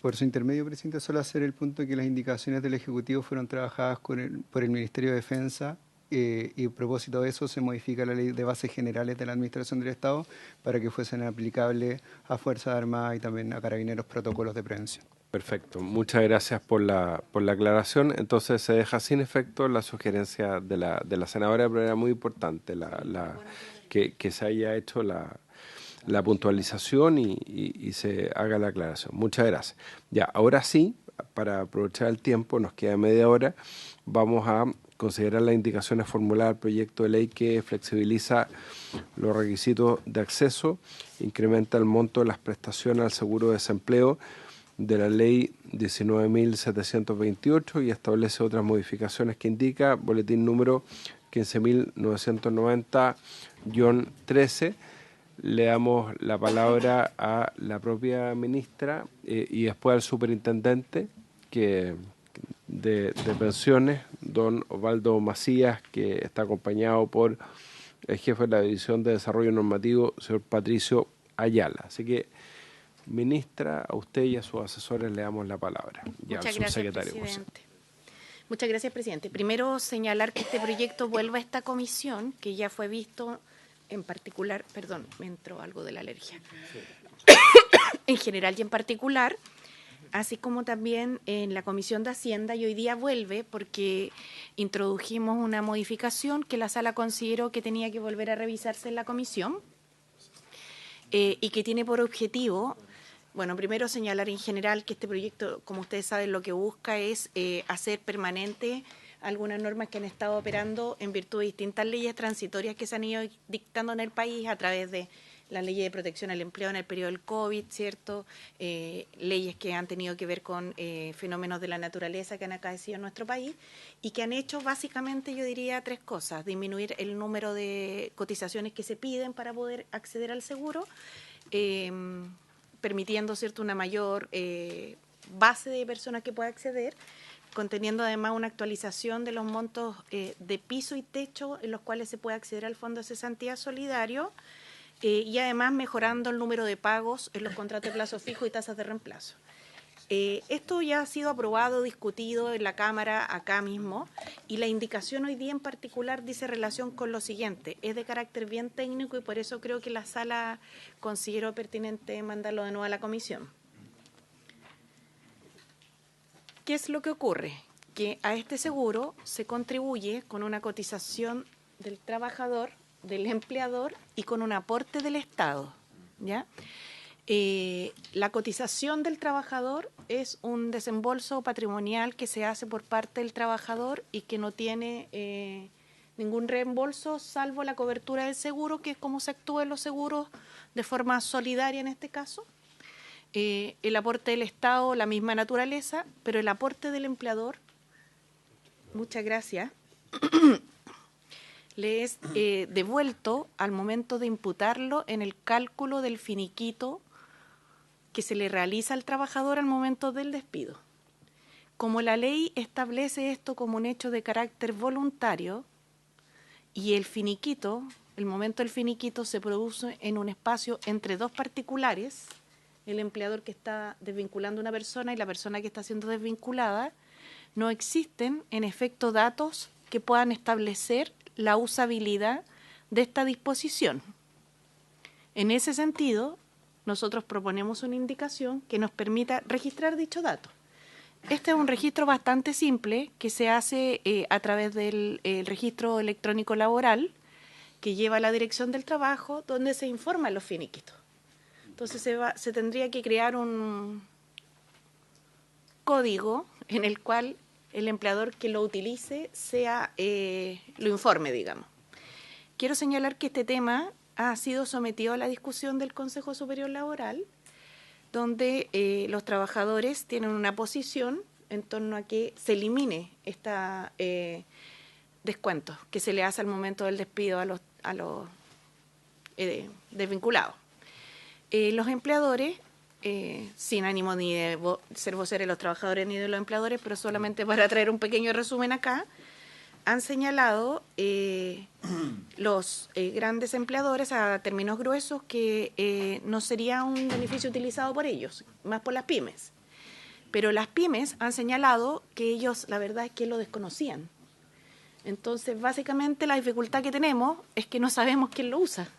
Por su intermedio, presidente, solo hacer el punto de que las indicaciones del Ejecutivo fueron trabajadas por el Ministerio de Defensa y a propósito de eso se modifica la Ley de Bases Generales de la Administración del Estado para que fuesen aplicables a Fuerzas Armadas y también a Carabineros protocolos de prevención. Perfecto, muchas gracias por la aclaración. Entonces se deja sin efecto la sugerencia de la senadora, pero era muy importante que se haya hecho la puntualización y se haga la aclaración. Muchas gracias. Ya, ahora sí, para aprovechar el tiempo, nos queda media hora, vamos a considerar las indicaciones formuladas al proyecto de ley que flexibiliza los requisitos de acceso, incrementa el monto de las prestaciones al seguro de desempleo de la ley 19.728 y establece otras modificaciones que indica boletín número 15.990-13. Le damos la palabra a la propia ministra y después al superintendente de pensiones, don Osvaldo Macías, que está acompañado por el jefe de la División de Desarrollo Normativo, señor Patricio Ayala. Así que, ministra, a usted y a sus asesores le damos la palabra. Muchas gracias, presidente. Muchas gracias, presidente. Primero, señalar que este proyecto vuelve a esta comisión, que ya fue visto en particular, perdón, me entró algo de la alergia, en general y en particular, así como también en la Comisión de Hacienda, y hoy día vuelve porque introdujimos una modificación que la sala consideró que tenía que volver a revisarse en la comisión y que tiene por objetivo, bueno, primero señalar en general que este proyecto, como ustedes saben, lo que busca es hacer permanente algunas normas que han estado operando en virtud de distintas leyes transitorias que se han ido dictando en el país a través de la ley de protección al empleo en el periodo del COVID, ¿cierto? Leyes que han tenido que ver con fenómenos de la naturaleza que han acaecido en nuestro país y que han hecho básicamente, yo diría, tres cosas: disminuir el número de cotizaciones que se piden para poder acceder al seguro, permitiendo, ¿cierto?, una mayor base de personas que pueda acceder, conteniendo además una actualización de los montos de piso y techo en los cuales se puede acceder al Fondo de Cesantía Solidario, y además mejorando el número de pagos en los contratos de plazo fijo y tasas de reemplazo. Esto ya ha sido aprobado, discutido en la Cámara acá mismo, y la indicación hoy día en particular dice relación con lo siguiente: es de carácter bien técnico y por eso creo que la sala consideró pertinente mandarlo de nuevo a la comisión. ¿Qué es lo que ocurre? Que a este seguro se contribuye con una cotización del trabajador, del empleador y con un aporte del Estado, ¿ya? La cotización del trabajador es un desembolso patrimonial que se hace por parte del trabajador y que no tiene ningún reembolso salvo la cobertura del seguro, que es como se actúa en los seguros de forma solidaria en este caso. El aporte del Estado, la misma naturaleza, pero el aporte del empleador, muchas gracias, le es devuelto al momento de imputarlo en el cálculo del finiquito que se le realiza al trabajador al momento del despido. Como la ley establece esto como un hecho de carácter voluntario y el finiquito, el momento del finiquito se produce en un espacio entre dos particulares, el empleador que está desvinculando a una persona y la persona que está siendo desvinculada, no existen en efecto datos que puedan establecer la usabilidad de esta disposición. En ese sentido, nosotros proponemos una indicación que nos permita registrar dicho dato. Este es un registro bastante simple que se hace a través del registro electrónico laboral que lleva la Dirección del Trabajo, donde se informan los finiquitos. Entonces se tendría que crear un código en el cual el empleador que lo utilice lo informe, digamos. Quiero señalar que este tema ha sido sometido a la discusión del Consejo Superior Laboral, donde los trabajadores tienen una posición en torno a que se elimine este descuento que se le hace al momento del despido a los desvinculados. Los empleadores, sin ánimo ni de ser voceros de los trabajadores ni de los empleadores, pero solamente para traer un pequeño resumen acá, han señalado los grandes empleadores a términos gruesos que no sería un beneficio utilizado por ellos, más por las pymes. Pero las pymes han señalado que ellos, la verdad es que lo desconocían. Entonces, básicamente la dificultad que tenemos es que no sabemos quién lo usa.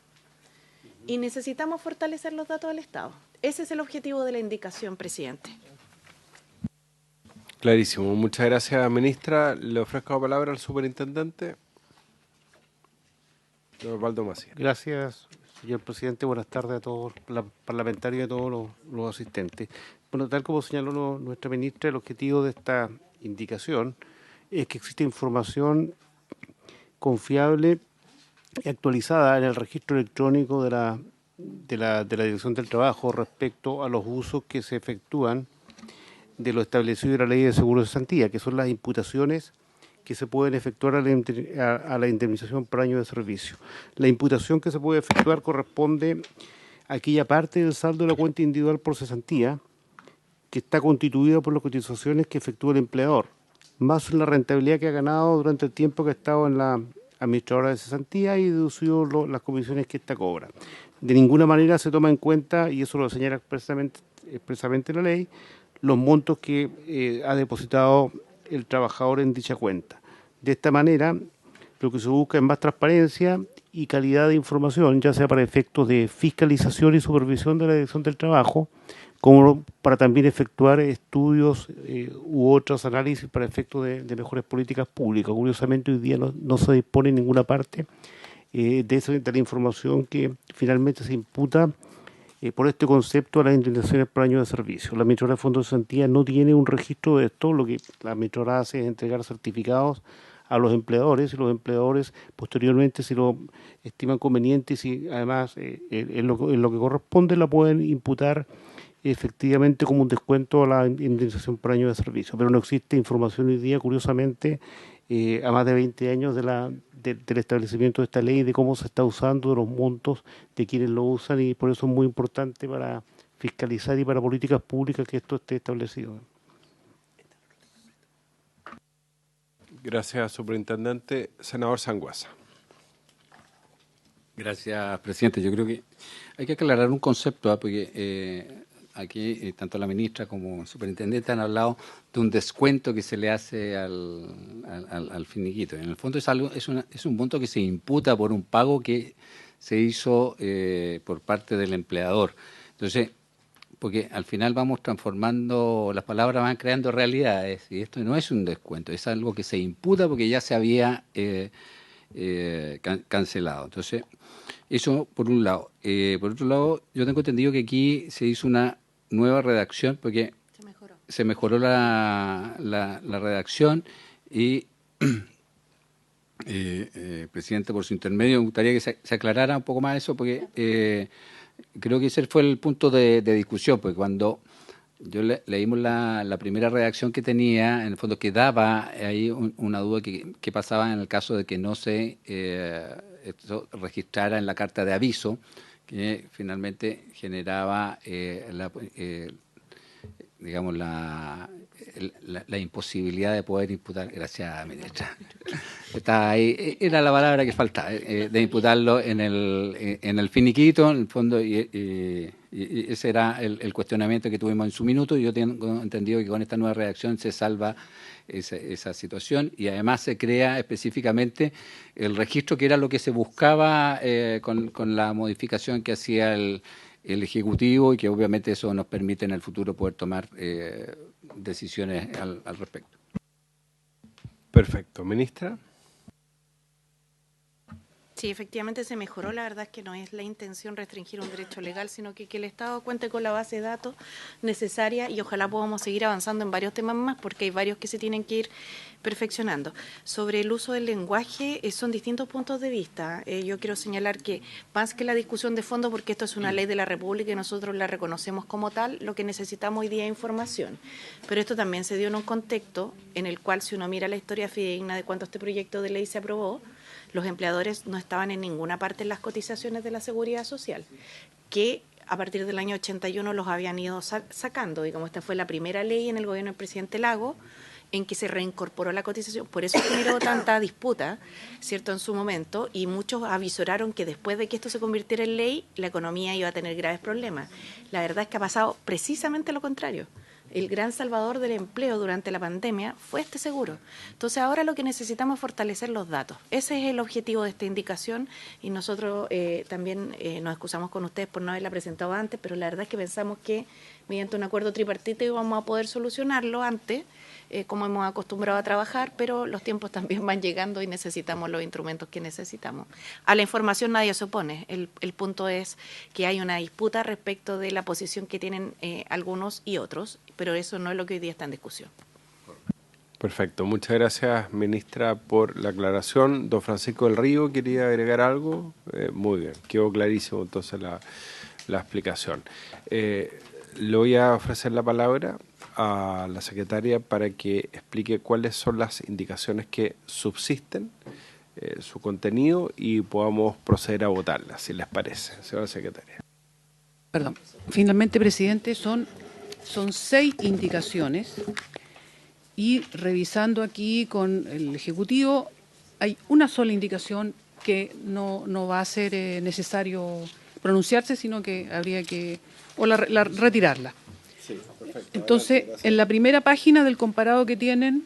Y necesitamos fortalecer los datos del Estado. Ese es el objetivo de la indicación, presidente. Clarísimo. Muchas gracias, ministra. Le ofrezco la palabra al superintendente, don Osvaldo Macías. Gracias, señor presidente. Buenas tardes a todos los parlamentarios y a todos los asistentes. Bueno, tal como señaló nuestra ministra, el objetivo de esta indicación es que existe información confiable y actualizada en el registro electrónico de la Dirección del Trabajo respecto a los usos que se efectúan de lo establecido en la Ley de Seguro de Cesantía, que son las imputaciones que se pueden efectuar a la indemnización por año de servicio. La imputación que se puede efectuar corresponde a aquella parte del saldo de la cuenta individual por cesantía que está constituida por las cotizaciones que efectúa el empleador, más la rentabilidad que ha ganado durante el tiempo que ha estado en la administradora de cesantía y deducido las comisiones que ésta cobra. De ninguna manera se toma en cuenta, y eso lo señala expresamente la ley, los montos que ha depositado el trabajador en dicha cuenta. De esta manera, lo que se busca es más transparencia y calidad de información, ya sea para efectos de fiscalización y supervisión de la Dirección del Trabajo, como para también efectuar estudios u otros análisis para efectos de mejores políticas públicas. Curiosamente, hoy día no se dispone en ninguna parte de la información que finalmente se imputa por este concepto a las indemnizaciones por año de servicio. La Administradora de Fondos de Cesantía no tiene un registro de esto, lo que la Administradora hace es entregar certificados a los empleadores, y los empleadores posteriormente, si lo estiman conveniente y si además en lo que corresponde, la pueden imputar efectivamente como un descuento a la indemnización por año de servicio. Pero no existe información hoy día, curiosamente, a más de 20 años del establecimiento de esta ley, de cómo se está usando, de los montos, de quienes lo usan, y por eso es muy importante para fiscalizar y para políticas públicas que esto esté establecido. Gracias, superintendente. Senador Sangüesa. Gracias, presidente. Yo creo que hay que aclarar un concepto, porque aquí tanto la ministra como el superintendente han hablado de un descuento que se le hace al finiquito. En el fondo es un monto que se imputa por un pago que se hizo por parte del empleador. Entonces, porque al final vamos transformando, las palabras van creando realidades, y esto no es un descuento, es algo que se imputa porque ya se había cancelado. Entonces, eso por un lado. Por otro lado, yo tengo entendido que aquí se hizo una nueva redacción porque se mejoró la redacción y, presidente, por su intermedio, me gustaría que se aclarara un poco más eso, porque creo que ese fue el punto de discusión, porque cuando leímos la primera redacción que tenía, en el fondo quedaba ahí una duda que pasaba en el caso de que no se esto registrara en la carta de aviso, que finalmente generaba digamos la imposibilidad de poder imputar, gracias ministra, está ahí, era la palabra que faltaba, de imputarlo en el finiquito, en el fondo, y ese era el cuestionamiento que tuvimos en su minuto. Yo tengo entendido que con esta nueva redacción se salva esa situación, y además se crea específicamente el registro, que era lo que se buscaba con la modificación que hacía el Ejecutivo, y que obviamente eso nos permite en el futuro poder tomar decisiones al respecto. Perfecto. Ministra. Sí, efectivamente se mejoró. La verdad es que no es la intención restringir un derecho legal, sino que el Estado cuente con la base de datos necesaria, y ojalá podamos seguir avanzando en varios temas más, porque hay varios que se tienen que ir perfeccionando. Sobre el uso del lenguaje, son distintos puntos de vista. Yo quiero señalar que más que la discusión de fondo, porque esto es una ley de la República y nosotros la reconocemos como tal, lo que necesitamos hoy día es información. Pero esto también se dio en un contexto en el cual, si uno mira la historia fidedigna de cuando este proyecto de ley se aprobó, los empleadores no estaban en ninguna parte en las cotizaciones de la Seguridad Social, que a partir del año 81 los habían ido sacando. Digamos, esta fue la primera ley en el gobierno del presidente Lago en que se reincorporó la cotización. Por eso generó tanta disputa, ¿cierto?, en su momento, y muchos avisoraron que después de que esto se convirtiera en ley, la economía iba a tener graves problemas. La verdad es que ha pasado precisamente lo contrario. El gran salvador del empleo durante la pandemia fue este seguro. Entonces ahora lo que necesitamos es fortalecer los datos. Ese es el objetivo de esta indicación, y nosotros también nos excusamos con ustedes por no haberla presentado antes, pero la verdad es que pensamos que mediante un acuerdo tripartito íbamos a poder solucionarlo antes, como hemos acostumbrado a trabajar, pero los tiempos también van llegando y necesitamos los instrumentos que necesitamos. A la información nadie se opone. El punto es que hay una disputa respecto de la posición que tienen algunos y otros, pero eso no es lo que hoy día está en discusión. Perfecto. Muchas gracias, ministra, por la aclaración. Don Francisco del Río, ¿quería agregar algo? Muy bien, quedó clarísimo entonces la explicación. Le voy a ofrecer la palabra a la secretaria para que explique cuáles son las indicaciones que subsisten, su contenido, y podamos proceder a votarlas, si les parece. Señora secretaria. Perdón. Finalmente, presidente, son 6 indicaciones y revisando aquí con el Ejecutivo hay una sola indicación que no va a ser necesario pronunciarse, sino que habría que retirarla. Sí, perfecto. Entonces, en la primera página del comparado que tienen,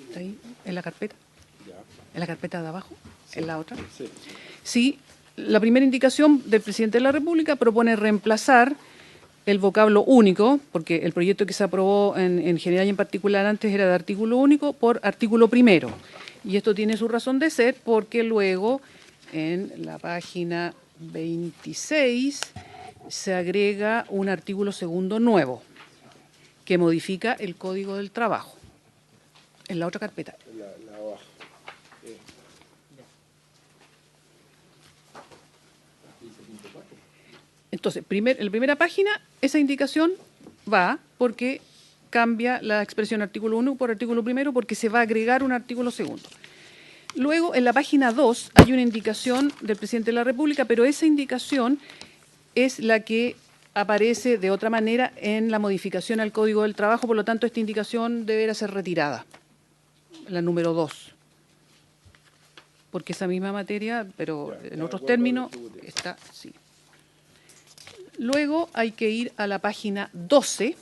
¿está ahí? ¿En la carpeta? ¿En la carpeta de abajo? ¿En la otra? Sí, la primera indicación del presidente de la República propone reemplazar el vocablo único, porque el proyecto que se aprobó en general y en particular antes era de artículo único, por artículo primero. Y esto tiene su razón de ser porque luego en la página 26 se agrega un artículo segundo nuevo que modifica el Código del Trabajo. En la otra carpeta. La abajo. Entonces, en la primera página, esa indicación va porque cambia la expresión artículo 1 por artículo primero porque se va a agregar un artículo segundo. Luego, en la página 2 hay una indicación del presidente de la República, pero esa indicación es la que aparece de otra manera en la modificación al Código del Trabajo, por lo tanto, esta indicación deberá ser retirada, la número 2. Porque esa misma materia, pero en otros términos, está así. Luego hay que ir a la página 12.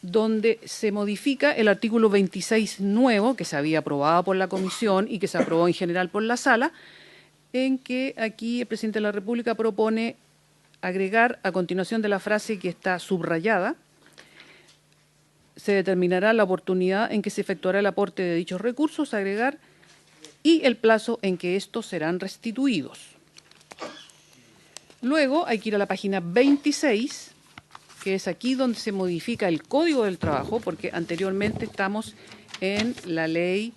Donde se modifica el artículo 26 nuevo, que se había aprobado por la Comisión y que se aprobó en general por la Sala, en que aquí el presidente de la República propone agregar a continuación de la frase que está subrayada: se determinará la oportunidad en que se efectuará el aporte de dichos recursos, agregar, y el plazo en que estos serán restituidos. Luego hay que ir a la página 26, que es aquí donde se modifica el Código del Trabajo, porque anteriormente estamos en la ley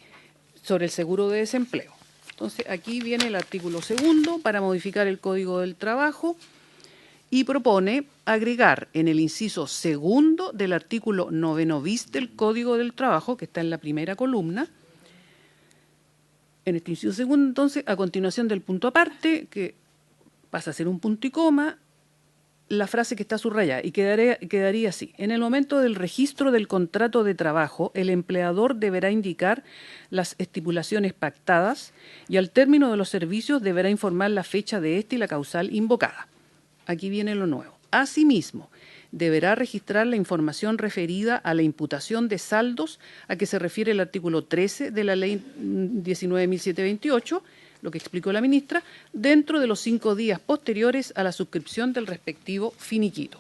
sobre el seguro de desempleo. Entonces aquí viene el artículo segundo para modificar el Código del Trabajo y propone agregar en el inciso segundo del artículo 9 bis del Código del Trabajo, que está en la primera columna. En este inciso segundo, entonces, a continuación del punto aparte, que pasa a ser un punto y coma, la frase que está subrayada, y quedaría así: en el momento del registro del contrato de trabajo, el empleador deberá indicar las estipulaciones pactadas y al término de los servicios deberá informar la fecha de este y la causal invocada. Aquí viene lo nuevo. Asimismo, deberá registrar la información referida a la imputación de saldos a que se refiere el artículo 13 de la Ley 19.728, lo que explicó la ministra, dentro de los 5 días posteriores a la suscripción del respectivo finiquito.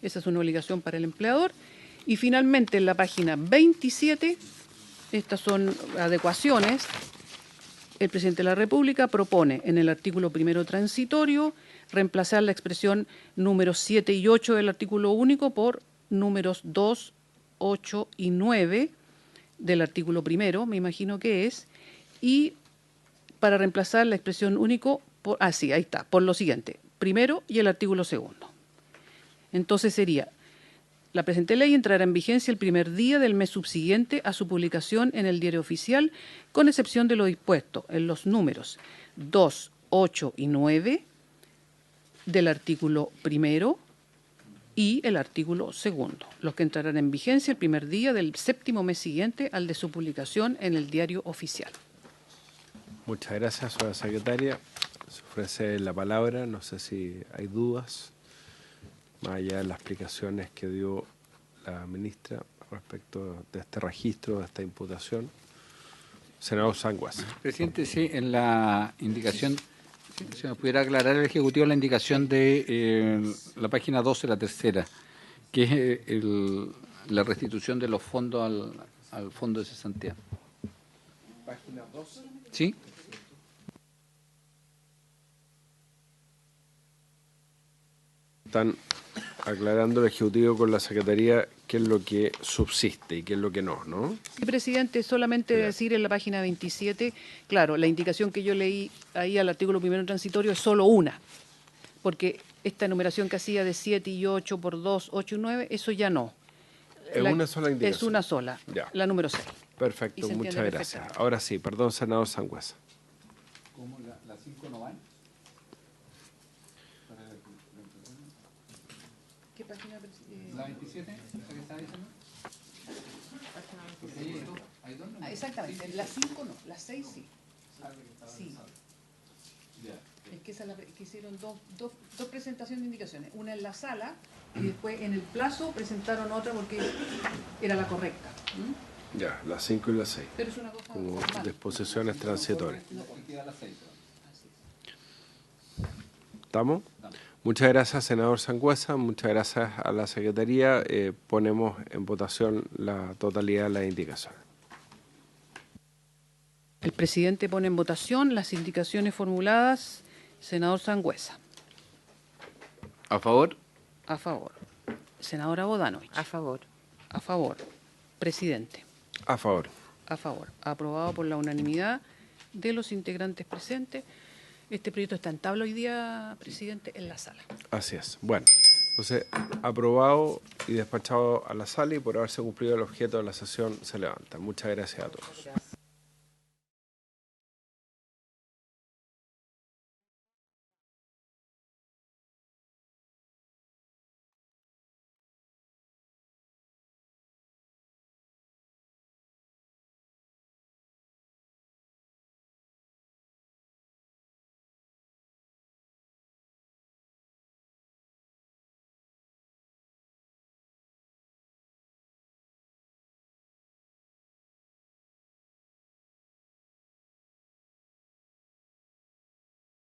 Esa es una obligación para el empleador. Y finalmente, en la página 27, estas son adecuaciones. El presidente de la República propone en el artículo primero transitorio reemplazar la expresión números 7 y 8 del artículo único por números 2, 8 y 9 del artículo primero, me imagino que es, y para reemplazar la expresión único por, ahí está, por lo siguiente: primero y el artículo segundo. Entonces sería: la presente ley entrará en vigencia el primer día del mes subsiguiente a su publicación en el Diario Oficial, con excepción de lo dispuesto en los números 2, 8 y 9 del artículo primero y el artículo segundo, los que entrarán en vigencia el primer día del 7º mes siguiente al de su publicación en el Diario Oficial. Muchas gracias, señora secretaria. Se ofrece la palabra. No sé si hay dudas, más allá de las explicaciones que dio la ministra respecto de este registro, de esta imputación. Senador Sangüesa. Presidente, sí, en la indicación, si nos pudiera aclarar el Ejecutivo la indicación de la página 12, la tercera, que es la restitución de los fondos al Fondo de Cesantía. Página 12. ¿Sí? Están aclarando el Ejecutivo con la Secretaría qué es lo que subsiste y qué es lo que no, ¿no? Sí, presidente, solamente decir en la página 27, claro, la indicación que yo leí ahí al artículo primero transitorio es solo una, porque esta enumeración que hacía de 7 y 8 por 2, 8 y 9, eso ya no. Es una sola indicación. Es una sola, Ya. la número 6. Perfecto, muchas gracias. Ahora sí, perdón, senador Sangüesa. ¿Cómo la 5 no van? ¿Qué página? ¿La 27? ¿Esa que está diciendo? Exactamente, la 5 no, la 6 sí. Sí. Es que, que hicieron dos presentaciones de indicaciones, una en la sala y después en el plazo presentaron otra porque era la correcta. ¿Mm? Ya, las 5 y las 6. Pero es una cosa como normal. disposiciones transitorias. ¿Estamos? Muchas gracias, senador Sangüesa. Muchas gracias a la Secretaría. Ponemos en votación la totalidad de las indicaciones. El presidente pone en votación las indicaciones formuladas. Senador Sangüesa. ¿A favor? A favor. Senadora Bodanovich. A favor. A favor. Presidente. A favor. A favor. Aprobado por la unanimidad de los integrantes presentes. Este proyecto está en tabla hoy día, presidente, en la sala. Así es. Bueno, entonces, aprobado y despachado a la sala y por haberse cumplido el objeto de la sesión se levanta. Muchas gracias a todos.